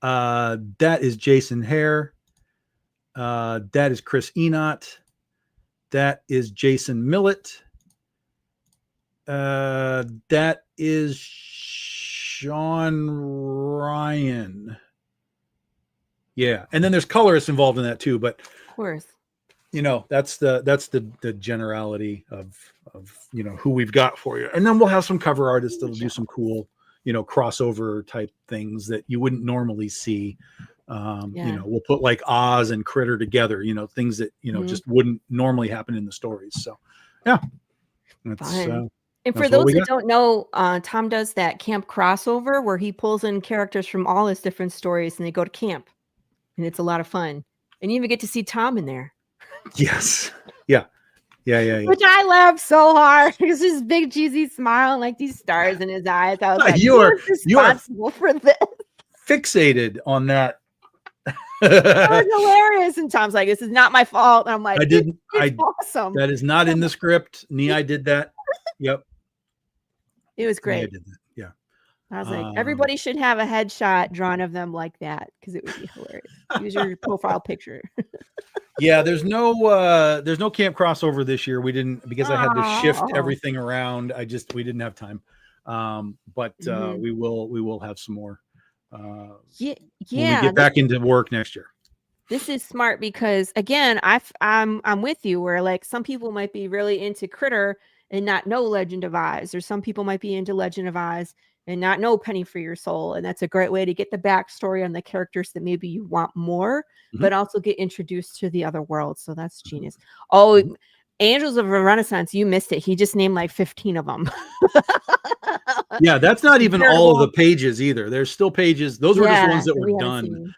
That is Jason Hare. That is Chris Enott. That is Jason Millett. That is Sean Ryan. Yeah, and then there's colorists involved in that too, but of course, that's the generality of who we've got for you. And then we'll have some cover artists that'll do some cool crossover type things that you wouldn't normally see. We'll put like Oz and Critter together, things that just wouldn't normally happen in the stories. So yeah, and for those that don't know, Tom does that camp crossover where he pulls in characters from all his different stories and they go to camp, and it's a lot of fun. And you even get to see Tom in there. Yes. Yeah. Which I laughed so hard because his big cheesy smile and like these stars in his eyes. I was like, you are responsible for this. Fixated on that. That was hilarious. And Tom's like, this is not my fault. And I'm like, it's awesome. That is not in the script. I did that. Yep. It was great. I did that. Yeah. I was like, everybody should have a headshot drawn of them like that because it would be hilarious. Use your profile picture. Yeah, there's no camp crossover this year. We didn't, because I had to shift everything around. We didn't have time. But we will have some more. When we get back into work next year. This is smart because again, I'm with you where like some people might be really into Critter and not know Legend of Oz, or some people might be into Legend of Oz and not know Penny for Your Soul. And that's a great way to get the backstory on the characters that maybe you want more, but also get introduced to the other worlds. So that's genius. Oh, Angels of a Renaissance, you missed it. He just named like 15 of them. Yeah, that's not even all of the pages either. There's still pages. Those were just ones that were done.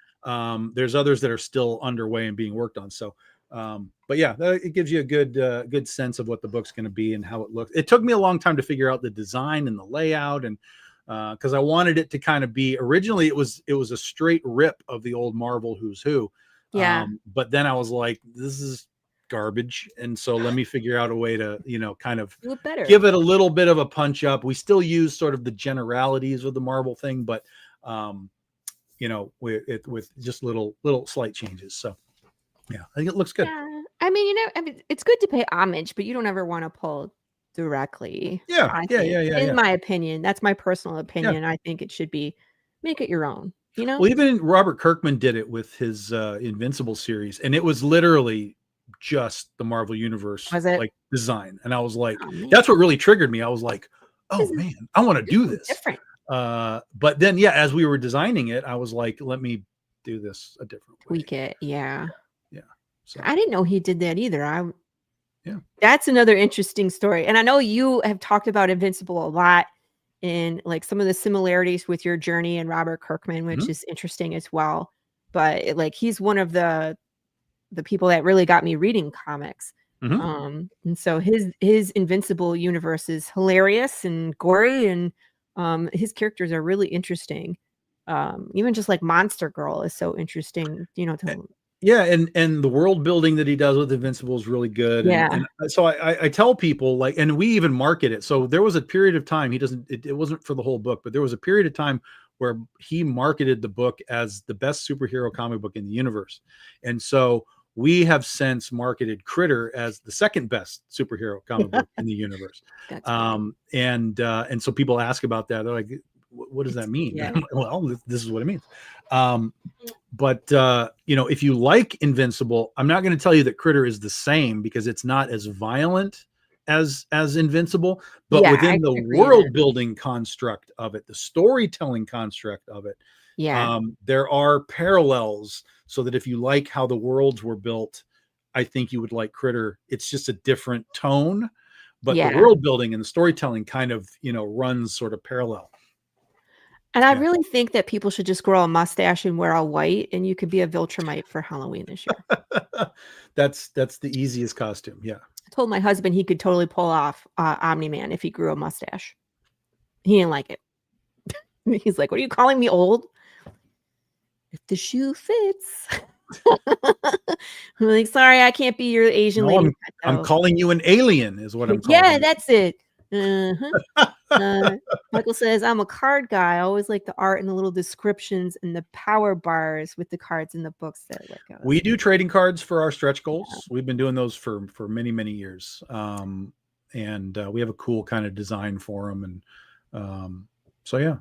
There's others that are still underway and being worked on. So, but yeah, it gives you a good sense of what the book's going to be and how it looks. It took me a long time to figure out the design and the layout, and because I wanted it to kind of be, originally it was a straight rip of the old Marvel Who's Who. Yeah. But then I was like, this is garbage, and so let me figure out a way to kind of give it a little bit of a punch up. We still use sort of the generalities of the Marvel thing, but with just little slight changes. So yeah, I think it looks good. Yeah. I mean, it's good to pay homage, but you don't ever want to pull directly. Yeah. I Yeah. think, Yeah. Yeah. in Yeah. my opinion, that's my personal Yeah. opinion. I think it should be make it your own, you know? Well, even Robert Kirkman did it with his Invincible series, and it was literally just the Marvel Universe Was it? like design. And I was like, Oh man, that's what really triggered me. I was like, oh this is man, I want to do this. different. But then, yeah, as we were designing it, I was like, let me do this a different way. Tweak it, yeah. Yeah. So I didn't know he did that either. yeah. That's another interesting story. And I know you have talked about Invincible a lot in like some of the similarities with your journey and Robert Kirkman, which is interesting as well. But like he's one of the people that really got me reading comics. And so his Invincible universe is hilarious and gory, and his characters are really interesting. Even just like Monster Girl is so interesting, you know, yeah, and the world building that he does with Invincible is really good. Yeah. And so I tell people, like, and we even market it. So there was a period of time, it wasn't for the whole book, but there was a period of time where he marketed the book as the best superhero comic book in the universe. And so we have since marketed Critter as the second best superhero comic book in the universe. And so people ask about that. They're like, what does that mean? Yeah. Like, well, this is what it means. But you know, if you like Invincible, I'm not going to tell you that Critter is the same because it's not as violent as Invincible, but within the world building construct of it, the storytelling construct of it, there are parallels, so that if you like how the worlds were built, I think you would like Critter. It's just a different tone, but the world building and the storytelling kind of, you know, runs sort of parallel. And I really think that people should just grow a mustache and wear all white, and you could be a Viltrumite for Halloween this year. That's the easiest costume. Yeah. I told my husband he could totally pull off Omni-Man if he grew a mustache. He didn't like it. He's like, "What are you calling me old? If the shoe fits." I'm like, "Sorry, I can't be your Asian lady." I'm calling you an alien is what I'm calling you. you. That's it. Michael says, I'm a card guy. I always like the art and the little descriptions and the power bars with the cards in the books that we do trading cards for our stretch goals. We've been doing those for many years. And we have a cool kind of design for them. And so yeah,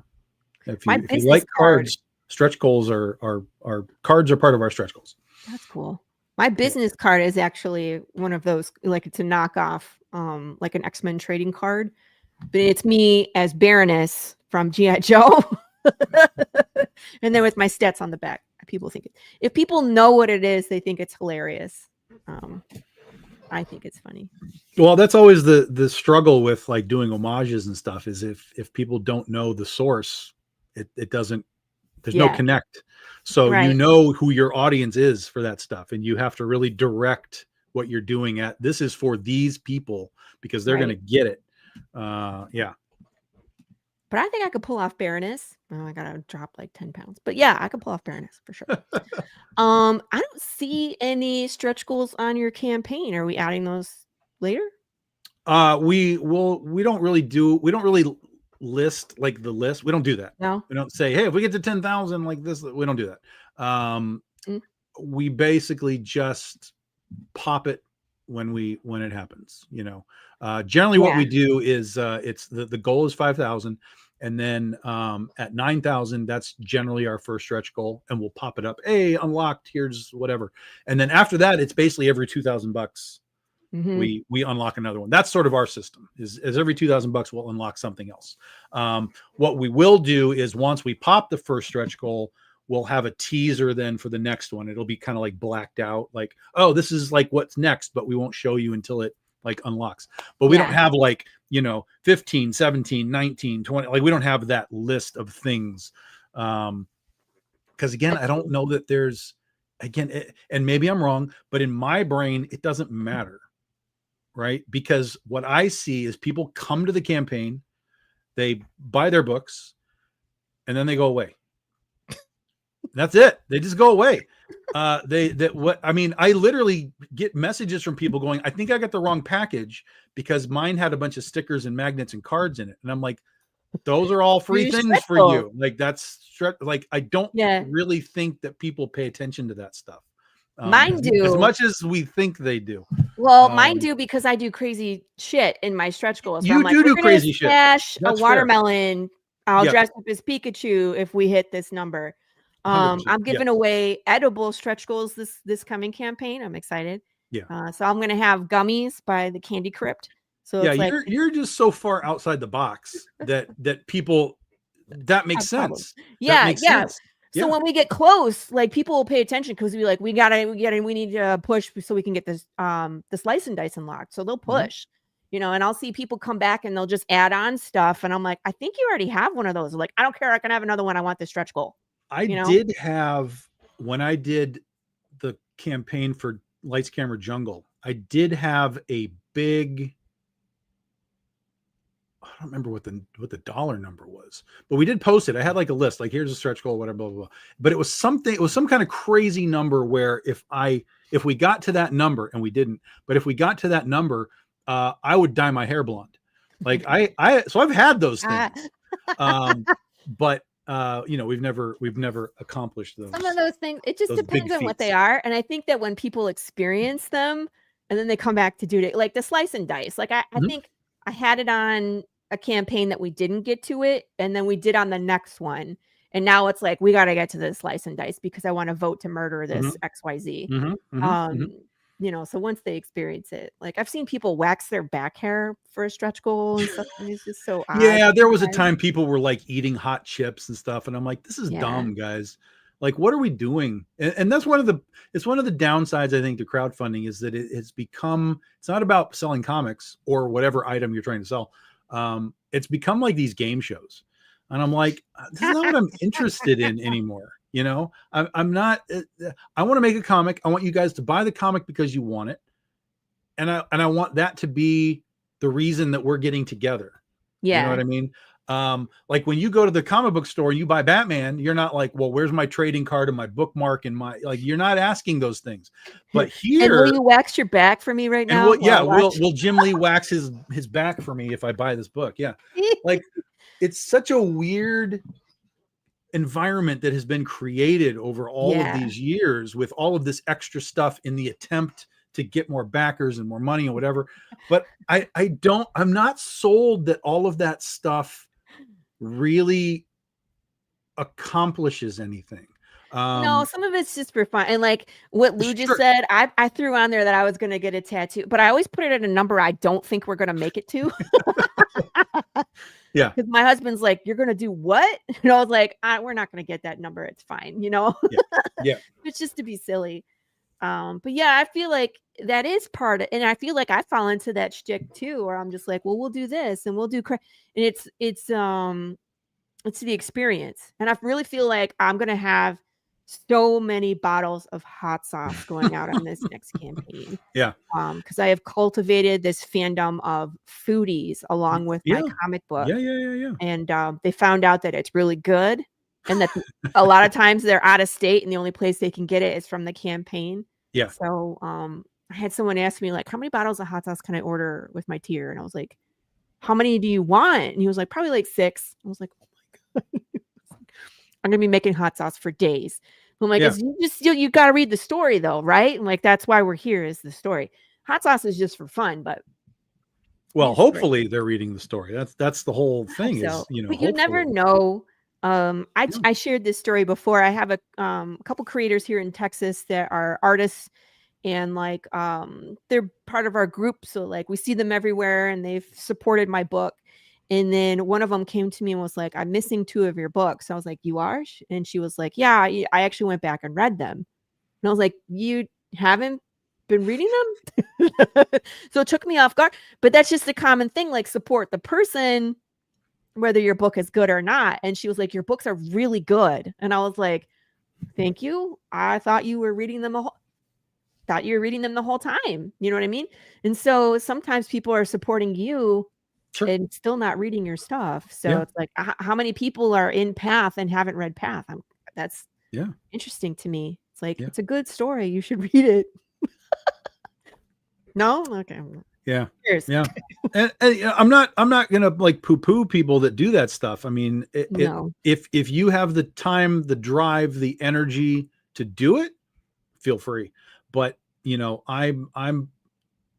if you like cards, stretch goals are cards are part of our stretch goals. That's cool. My business card is actually one of those, like it's a knockoff, like an X-Men trading card, but it's me as Baroness from G.I. Joe. And then with my stats on the back. People think if people know what it is, they think it's hilarious. I think it's funny. Well, that's always the struggle with like doing homages and stuff, is if people don't know the source, it doesn't, there's no connect. So you know who your audience is for that stuff, and you have to really direct what you're doing at. This is for these people because they're going to get it. Yeah. But I think I could pull off Baroness. Oh, I gotta drop like 10 pounds. But yeah, I could pull off Baroness for sure. I don't see any stretch goals on your campaign. Are we adding those later? We don't really list like the list. We don't do that. No. We don't say, hey, if we get to 10,000 like this, we don't do that. We basically just pop it when it happens, you know. Generally what we do is it's the goal is 5,000, and then at 9,000 that's generally our first stretch goal, and we'll pop it up, hey, unlocked, here's whatever. And then after that it's basically every $2,000 we unlock another one. That's sort of our system, is every $2,000 we'll unlock something else. What we will do is once we pop the first stretch goal, we'll have a teaser then for the next one. It'll be kind of like blacked out, like, oh, this is like what's next, but we won't show you until it like unlocks. But we don't have like, you know, 15, 17, 19, 20, like we don't have that list of things. Because again, I don't know that there's, again, and maybe I'm wrong, but in my brain, it doesn't matter, right? Because what I see is people come to the campaign, they buy their books, and then they go away. That's it. They just go away. I literally get messages from people going, I think I got the wrong package because mine had a bunch of stickers and magnets and cards in it. And I'm like, those are all free things for you. Like that's like, I don't really think that people pay attention to that stuff. Mine do. As much as we think they do. Well, mine do because I do crazy shit in my stretch goals. You do crazy shit. Stash a watermelon. I'll dress up as Pikachu if we hit this number. I'm giving away edible stretch goals this coming campaign. I'm excited. Yeah. So I'm gonna have gummies by the Candy Crypt. So yeah, you're just so far outside the box that people that makes sense. Yeah, makes sense. So when we get close, like people will pay attention because we like we need to push so we can get this slice and dice unlocked. So they'll push, you know, and I'll see people come back and they'll just add on stuff, and I'm like, I think you already have one of those. Like, I don't care, I can have another one. I want this stretch goal. I did have when I did the campaign for Lights Camera Jungle. I did have a big. I don't remember what the dollar number was, but we did post it. I had like a list, like here's a stretch goal, whatever, blah, blah, blah. But it was some kind of crazy number where if we got to that number, and we didn't, but if we got to that number, I would dye my hair blonde. Like so I've had those things. But you know, we've never accomplished those. Some of those things, it just depends on what they are. And I think that when people experience them and then they come back to do it, like the slice and dice, like I think I had it on a campaign that we didn't get to it, and then we did on the next one, and now it's like we got to get to the slice and dice because I want to vote to murder this XYZ. You know, so once they experience it, like I've seen people wax their back hair for a stretch goal and stuff, and it's just so odd. Yeah, there was a time people were like eating hot chips and stuff, and I'm like, this is dumb, guys. Like, what are we doing? And that's one of the downsides, I think, to crowdfunding is that it's become, it's not about selling comics or whatever item you're trying to sell. It's become like these game shows, and I'm like, this is not what I'm interested in anymore. You know, I'm not. I want to make a comic. I want you guys to buy the comic because you want it, and I want that to be the reason that we're getting together. Yeah, you know what I mean. Like when you go to the comic book store and you buy Batman, you're not like, well, where's my trading card and my bookmark and my, like, you're not asking those things. But here, and will you wax your back for me right now? Will Jim Lee wax his back for me if I buy this book? Yeah. Like, it's such a weird environment that has been created over all of these years with all of this extra stuff in the attempt to get more backers and more money and whatever. But I'm not sold that all of that stuff really accomplishes anything. No, some of it's just for fun. And like what Lou just said, I threw on there that I was going to get a tattoo, but I always put it at a number I don't think we're going to make it to. Yeah. Because my husband's like, you're going to do what? And I was like, we're not going to get that number. It's fine. You know? Yeah. It's just to be silly. But yeah, I feel like that is part of, and I feel like I fall into that shtick too, where I'm just like, well, we'll do this and we'll do and it's the experience. And I really feel like I'm going to have so many bottles of hot sauce going out on this next campaign. Yeah. Because I have cultivated this fandom of foodies along with my comic book. Yeah. And they found out that it's really good. And that a lot of times they're out of state and the only place they can get it is from the campaign. Yeah. So I had someone ask me, like, how many bottles of hot sauce can I order with my tier? And I was like, how many do you want? And he was like, probably like 6. I was like, oh my God. I'm going to be making hot sauce for days. I'm like, you got to read the story though, right? And like, that's why we're here is the story. Hot sauce is just for fun, but. Well, hopefully they're reading the story. That's the whole thing is, you know, but you never know. I shared this story before. I have a couple creators here in Texas that are artists, and like they're part of our group, so like we see them everywhere and they've supported my book. And then one of them came to me and was like, I'm missing 2 of your books. I was like, you are? And she was like, yeah, I actually went back and read them. And I was like, you haven't been reading them? So it took me off guard, but that's just a common thing, like support the person whether your book is good or not. And she was like, your books are really good. And I was like, thank you. I thought you were reading them the whole time. You know what I mean? And so sometimes people are supporting you and still not reading your stuff. So it's like, how many people are in Path and haven't read Path? That's interesting to me. It's like, it's a good story. You should read it. No? Okay. Yeah. Cheers. Yeah. And I'm not gonna like poo-poo people that do that stuff. I mean, if you have the time, the drive, the energy to do it, feel free. But I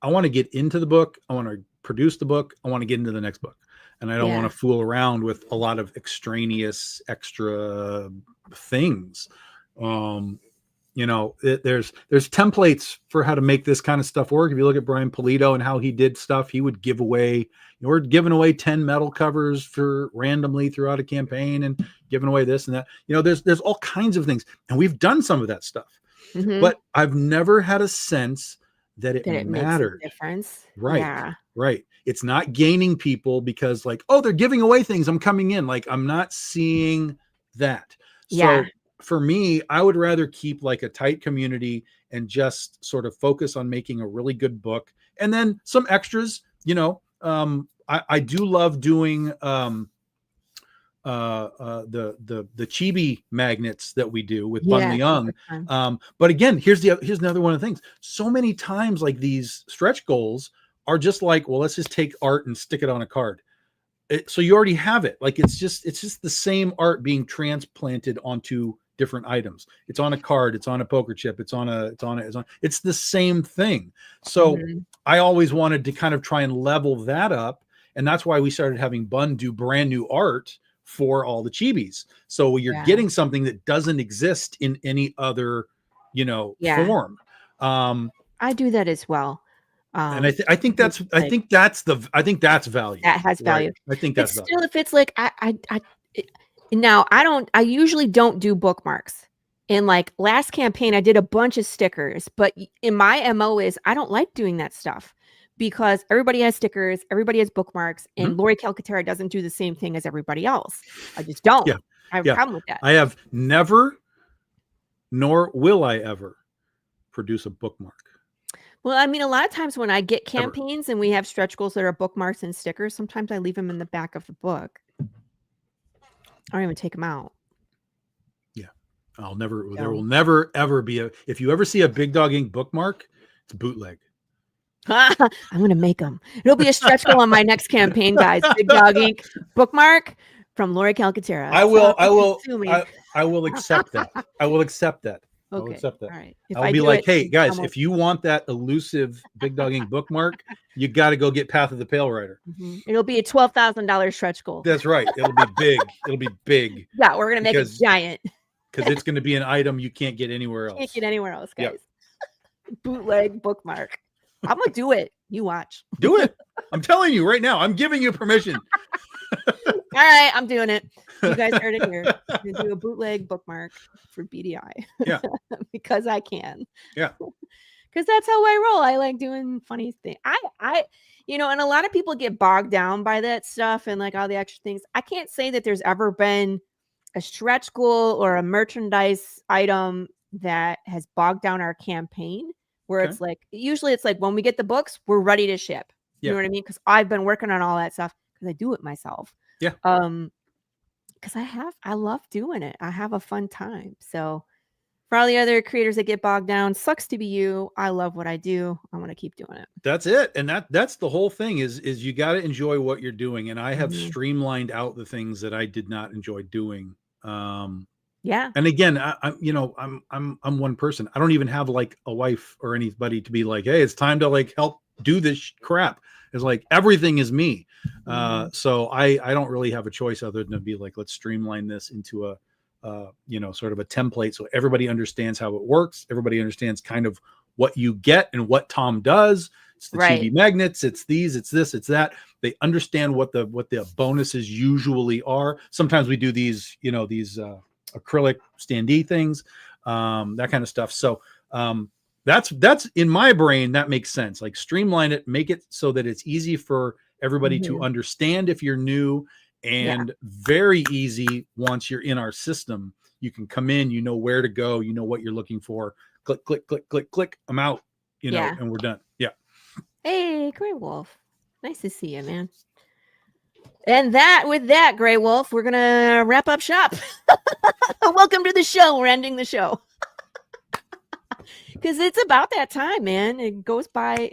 want to get into the book. I want to produce the book. I want to get into the next book. And I don't want to fool around with a lot of extraneous extra things. There's templates for how to make this kind of stuff work. If you look at Brian Polito and how he did stuff, he would give away, we're giving away 10 metal covers for randomly throughout a campaign and giving away this and that. There's all kinds of things. And we've done some of that stuff, but I've never had a sense that it mattered. Makes a difference. Right. Yeah. Right. It's not gaining people because like, oh, they're giving away things. I'm coming in. Like, I'm not seeing that. So for me, I would rather keep like a tight community and just sort of focus on making a really good book and then some extras. I do love doing the chibi magnets that we do with Bun Young. But again, here's another one of the things. So many times like these stretch goals are just like, well, let's just take art and stick it on a card. So you already have it. Like it's just the same art being transplanted onto different items. It's on a card, it's on a poker chip, it's the same thing. So I always wanted to kind of try and level that up. And that's why we started having Bun do brand new art for all the chibis. So you're getting something that doesn't exist in any other, form. I do that as well. And I think that's value. That has value. Right? I think that's value. Still, if it's like I usually don't do bookmarks. In like last campaign, I did a bunch of stickers, but in my MO is I don't like doing that stuff because everybody has stickers, everybody has bookmarks, and Laurie Calcaterra doesn't do the same thing as everybody else. I just don't. I have a problem with that. I have never, nor will I ever produce a bookmark. Well, I mean, a lot of times when I get campaigns and we have stretch goals that are bookmarks and stickers, sometimes I leave them in the back of the book. I don't even take them out. Yeah. There will never, ever be if you ever see a Big Dog Ink bookmark, it's bootleg. I'm going to make them. It'll be a stretch goal on my next campaign, guys. Big Dog Ink bookmark from Laurie Calcaterra. I will accept that. I will accept that. Okay. I'll accept that. All right. I'll be like, hey guys, if you want that elusive Big Dog Ink bookmark, you got to go get Path of the Pale Rider. It'll be a $12,000 stretch goal. That's right. It'll be big. It'll be big. Yeah, we're gonna make it giant because it's going to be an item you can't get anywhere else. Can't get anywhere else, guys. Yep. Bootleg bookmark. I'm gonna do it. You watch. Do it. I'm telling you right now. I'm giving you permission. All right, I'm doing it. You guys heard it here. I'm gonna do a bootleg bookmark for BDI. Yeah. Because I can. Yeah. Because that's how I roll. I like doing funny things. And a lot of people get bogged down by that stuff and like all the extra things. I can't say that there's ever been a stretch goal or a merchandise item that has bogged down our campaign where it's like, usually it's like when we get the books, we're ready to ship. You know what I mean? Because I've been working on all that stuff because I do it myself. Yeah. Because I love doing it. I have a fun time. So for all the other creators that get bogged down, sucks to be you. I love what I do. I want to keep doing it. That's it. And that's the whole thing is you got to enjoy what you're doing. And I have streamlined out the things that I did not enjoy doing. Yeah. And again, I'm one person. I don't even have like a wife or anybody to be like, hey, it's time to like help do this crap. It's like everything is me. So I don't really have a choice other than to be like, let's streamline this into a sort of a template so everybody understands how it works. Everybody understands kind of what you get and what Tom does. It's the TV magnets, it's these, it's this, it's that. They understand what the bonuses usually are. Sometimes we do these, these acrylic standee things, that kind of stuff. So that's in my brain, that makes sense. Like streamline it, make it so that it's easy for everybody to understand if you're new, and very easy once you're in our system. You can come in, you know where to go, you know what you're looking for. Click, click, click, click, click. I'm out, and we're done. Yeah. Hey, Grey Wolf. Nice to see you, man. And with that, Grey Wolf, we're gonna wrap up shop. Welcome to the show. We're ending the show. Because it's about that time, man. It goes by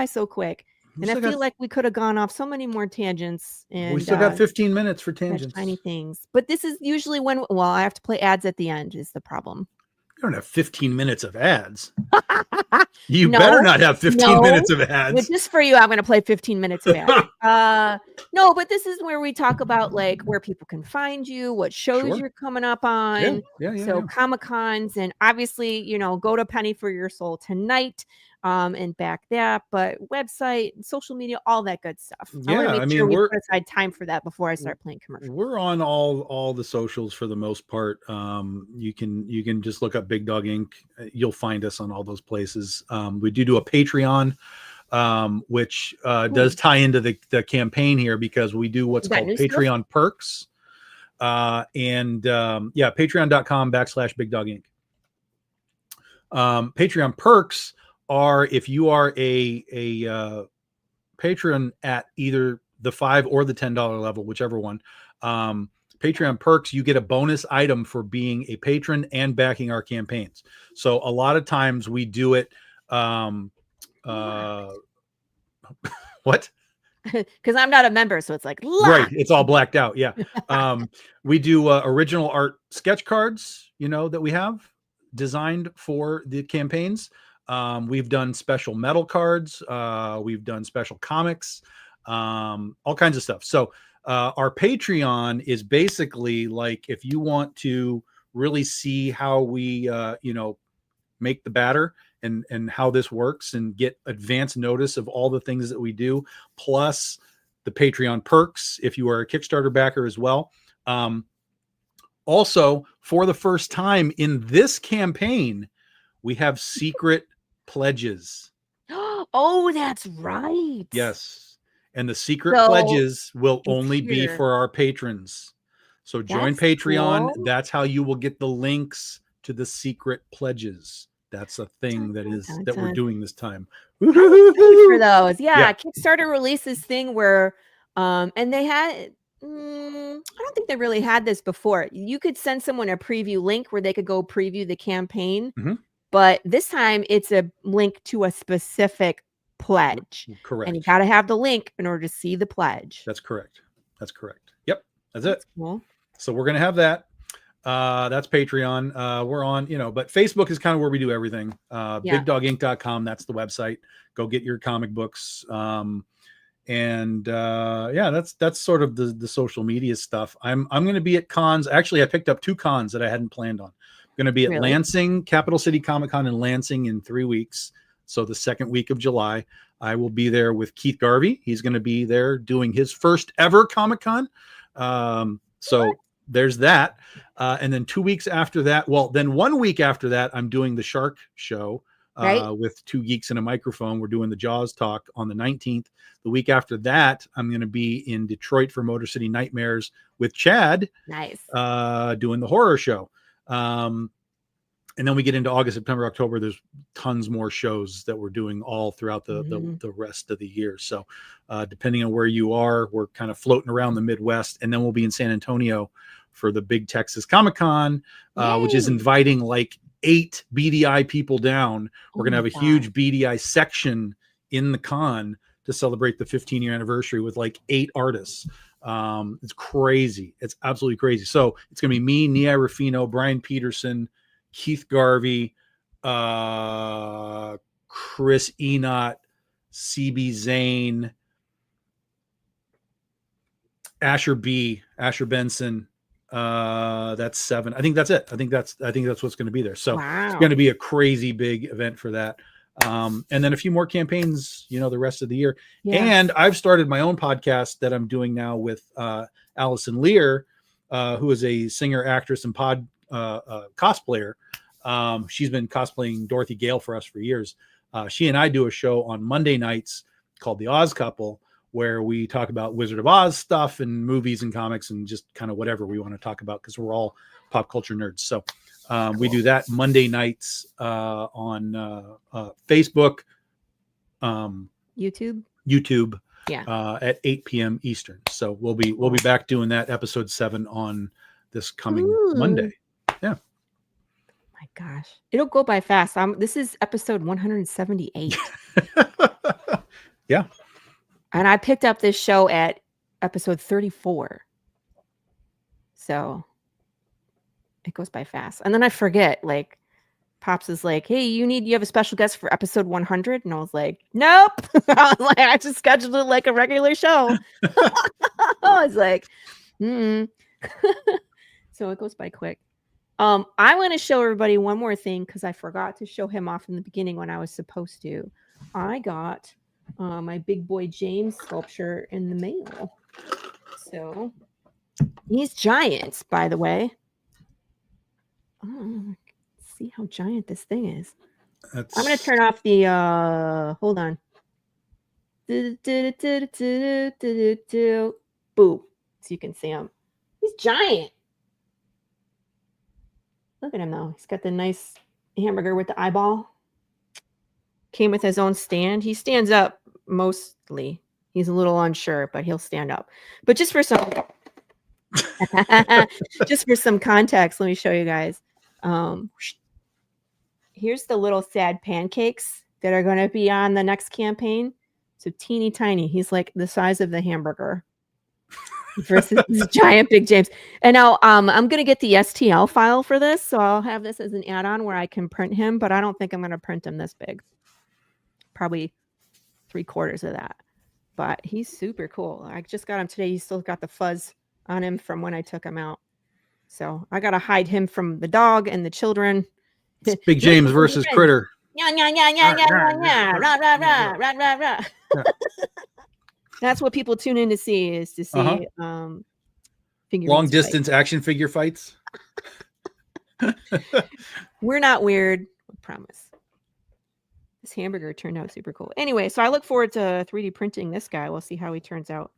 so quick. And I feel like we could have gone off so many more tangents. And we still got 15 minutes for tangents. Tiny things. But this is usually when, I have to play ads at the end is the problem. don't have 15 minutes of ads. You better not have 15 minutes of ads. But just for you, I'm going to play 15 minutes of ads. No, but this is where we talk about like where people can find you, what shows you're coming up on. So Comic-Cons, and obviously, you know, go to Penny for Your Soul tonight. And back that, but website, social media, all that good stuff. Yeah, I want to make sure we put aside time for that before I start playing commercials. We're on all the socials for the most part. You can just look up Big Dog Inc. You'll find us on all those places. We do a Patreon, which does tie into the campaign here, because we do what's called Patreon perks. Patreon.com/Big Dog Inc. Patreon perks are if you are a patron at either the $5 or the $10 level, whichever one. Patreon perks, you get a bonus item for being a patron and backing our campaigns. So a lot of times we do it. What? Because I'm not a member, so it's like right. It's all blacked out. Yeah. We do original art sketch cards, you know, that we have designed for the campaigns. We've done special metal cards. We've done special comics, all kinds of stuff. So our Patreon is basically like, if you want to really see how we, make the batter and how this works and get advance notice of all the things that we do, plus the Patreon perks, if you are a Kickstarter backer as well. Also, for the first time in this campaign, we have secret pledges. Oh, that's right. Yes. And the secret pledges will only be for our patrons. So join Patreon. Cool. That's how you will get the links to the secret pledges. That's a thing that we're doing this time. For those. Yeah. Kickstarter released this thing where and they had I don't think they really had this before. You could send someone a preview link where they could go preview the campaign. Mm-hmm. But this time it's a link to a specific pledge. Correct. And you got to have the link in order to see the pledge. That's correct. Yep. That's it. Cool. So we're going to have that. That's Patreon. We're on, but Facebook is kind of where we do everything. BigDogInc.com. That's the website. Go get your comic books. That's sort of the social media stuff. I'm going to be at cons. Actually, I picked up 2 cons that I hadn't planned on. Going to be at Lansing, Capital City Comic-Con in Lansing in 3 weeks. So the second week of July, I will be there with Keith Garvey. He's going to be there doing his first ever Comic-Con. So there's that. And then 2 weeks after that, 1 week after that, I'm doing the Shark Show with 2 geeks and a microphone. We're doing the Jaws talk on the 19th. The week after that, I'm going to be in Detroit for Motor City Nightmares with Chad. Nice. Doing the horror show. And then we get into August, September, October. There's tons more shows that we're doing all throughout the rest of the year. So depending on where you are, we're kind of floating around the Midwest. And then we'll be in San Antonio for the big Texas Comic-Con, which is inviting like 8 BDI people down. We're going to have a huge BDI section in the con to celebrate the 15-year anniversary with like 8 artists. It's crazy. It's absolutely crazy. So it's going to be me, Nia Ruffino, Brian Peterson, Keith Garvey, Chris Enott, CB Zane, Asher Benson. That's 7. I think that's it. I think that's what's going to be there. So It's going to be a crazy big event for that. And then a few more campaigns, the rest of the year. Yeah. And I've started my own podcast that I'm doing now with Allison Lear, who is a singer, actress, and cosplayer. She's been cosplaying Dorothy Gale for us for years. She and I do a show on Monday nights called The Oz Couple, where we talk about Wizard of Oz stuff and movies and comics and just kind of whatever we want to talk about, because we're all pop culture nerds. So we do that Monday nights on Facebook, YouTube, at 8 p.m. Eastern. So we'll be back doing that, episode 7 on this coming Monday. Yeah. My gosh, it'll go by fast. This is episode 178. Yeah. And I picked up this show at episode 34. So it goes by fast. And then I forget, like, Pops is like, hey, you have a special guest for episode 100? And I was like, nope. I was like, I just scheduled it like a regular show. I was like, So it goes by quick. I want to show everybody one more thing because I forgot to show him off in the beginning when I was supposed to. I got my big boy James sculpture in the mail. So he's giant, by the way. Oh, see how giant this thing is. I'm going to turn off the, hold on. Boo. So you can see him. He's giant. Look at him though. He's got the nice hamburger with the eyeball. Came with his own stand. He stands up mostly. He's a little unsure, but he'll stand up. But just for some context, let me show you guys. Here's the little sad pancakes that are going to be on the next campaign. So teeny tiny. He's like the size of the hamburger versus this giant big James. And now I'm going to get the STL file for this. So I'll have this as an add-on where I can print him, but I don't think I'm going to print him this big. Probably 3/4 of that. But he's super cool. I just got him today. He's still got the fuzz on him from when I took him out. So I got to hide him from the dog and the children. It's Big James versus Critter. That's what people tune in to see, is to see long distance action figure fights. We're not weird, I promise. This hamburger turned out super cool. Anyway, so I look forward to 3D printing this guy. We'll see how he turns out.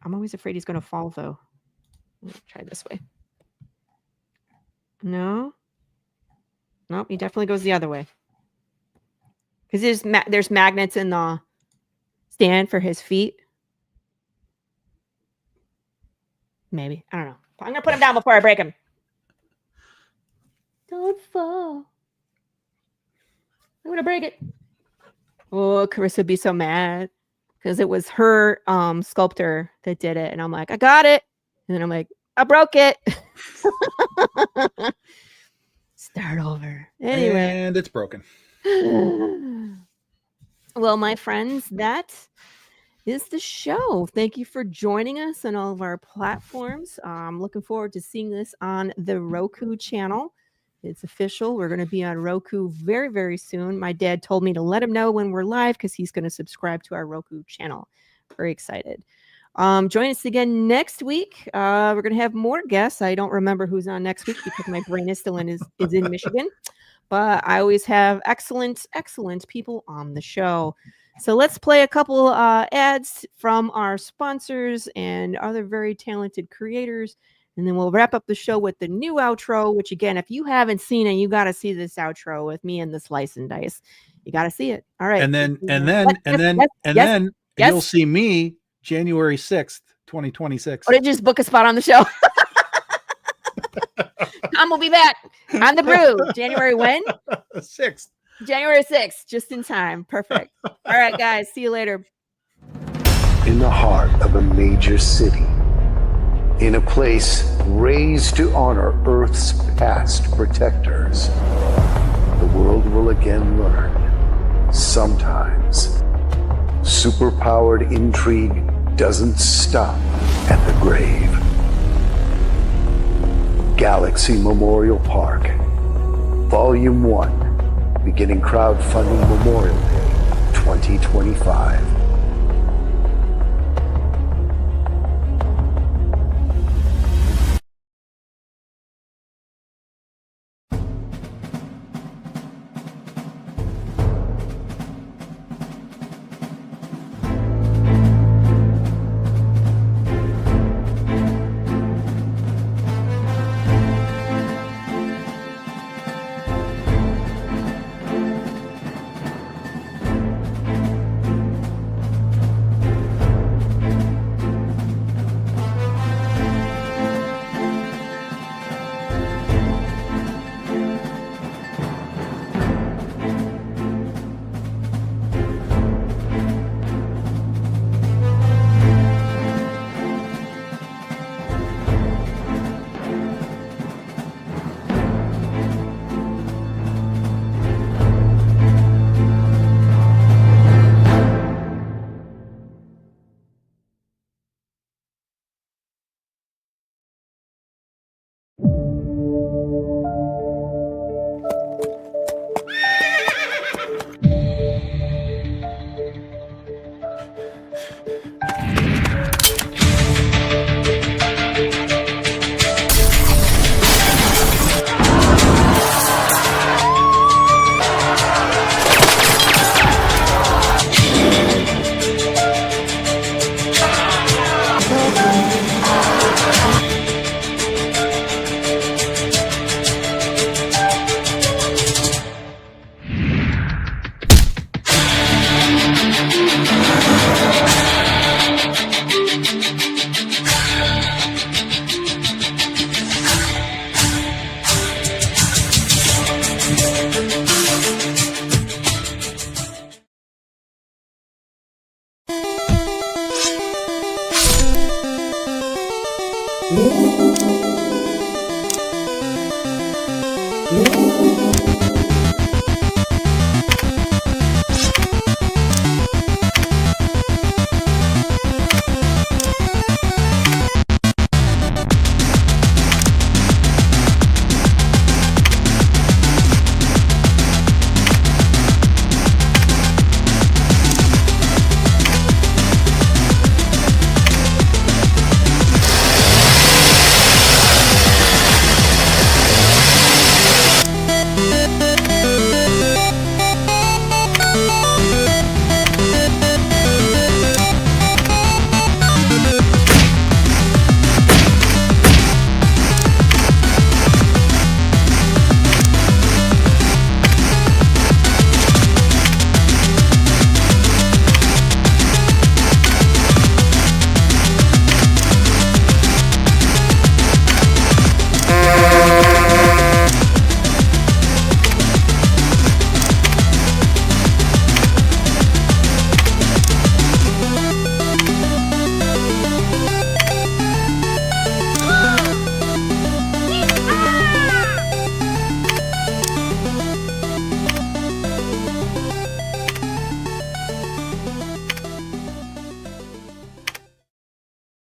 I'm always afraid he's going to fall, though. Let's try this way. No. Nope, he definitely goes the other way. Because there's magnets in the stand for his feet. Maybe. I don't know. I'm going to put him down before I break him. Don't fall. I'm going to break it. Oh, Carissa would be so mad. Because it was her sculptor that did it. And I'm like, I got it. And then I'm like, I broke it. Start over. Anyway. And it's broken. Well, my friends, that is the show. Thank you for joining us on all of our platforms. I'm looking forward to seeing this on the Roku channel. It's official. We're going to be on Roku very, very soon. My dad told me to let him know when we're live because he's going to subscribe to our Roku channel. Very excited. Join us again next week. We're going to have more guests. I don't remember who's on next week because my brain is still is in Michigan. But I always have excellent people on the show. So let's play a couple ads from our sponsors and other very talented creators. And then we'll wrap up the show with the new outro, which again, if you haven't seen it, you got to see this outro with me and the Slice and Dice. You got to see it. All right. And then you'll see me January 6th, 2026. Or did you just book a spot on the show? Tom will be back on the Brew. January when? 6th. January 6th, just in time. Perfect. All right, guys. See you later. In the heart of a major city, in a place raised to honor Earth's past protectors, the world will again learn, sometimes, superpowered intrigue doesn't stop at the grave. Galaxy Memorial Park, Volume 1, beginning crowdfunding Memorial Day 2025. Bye.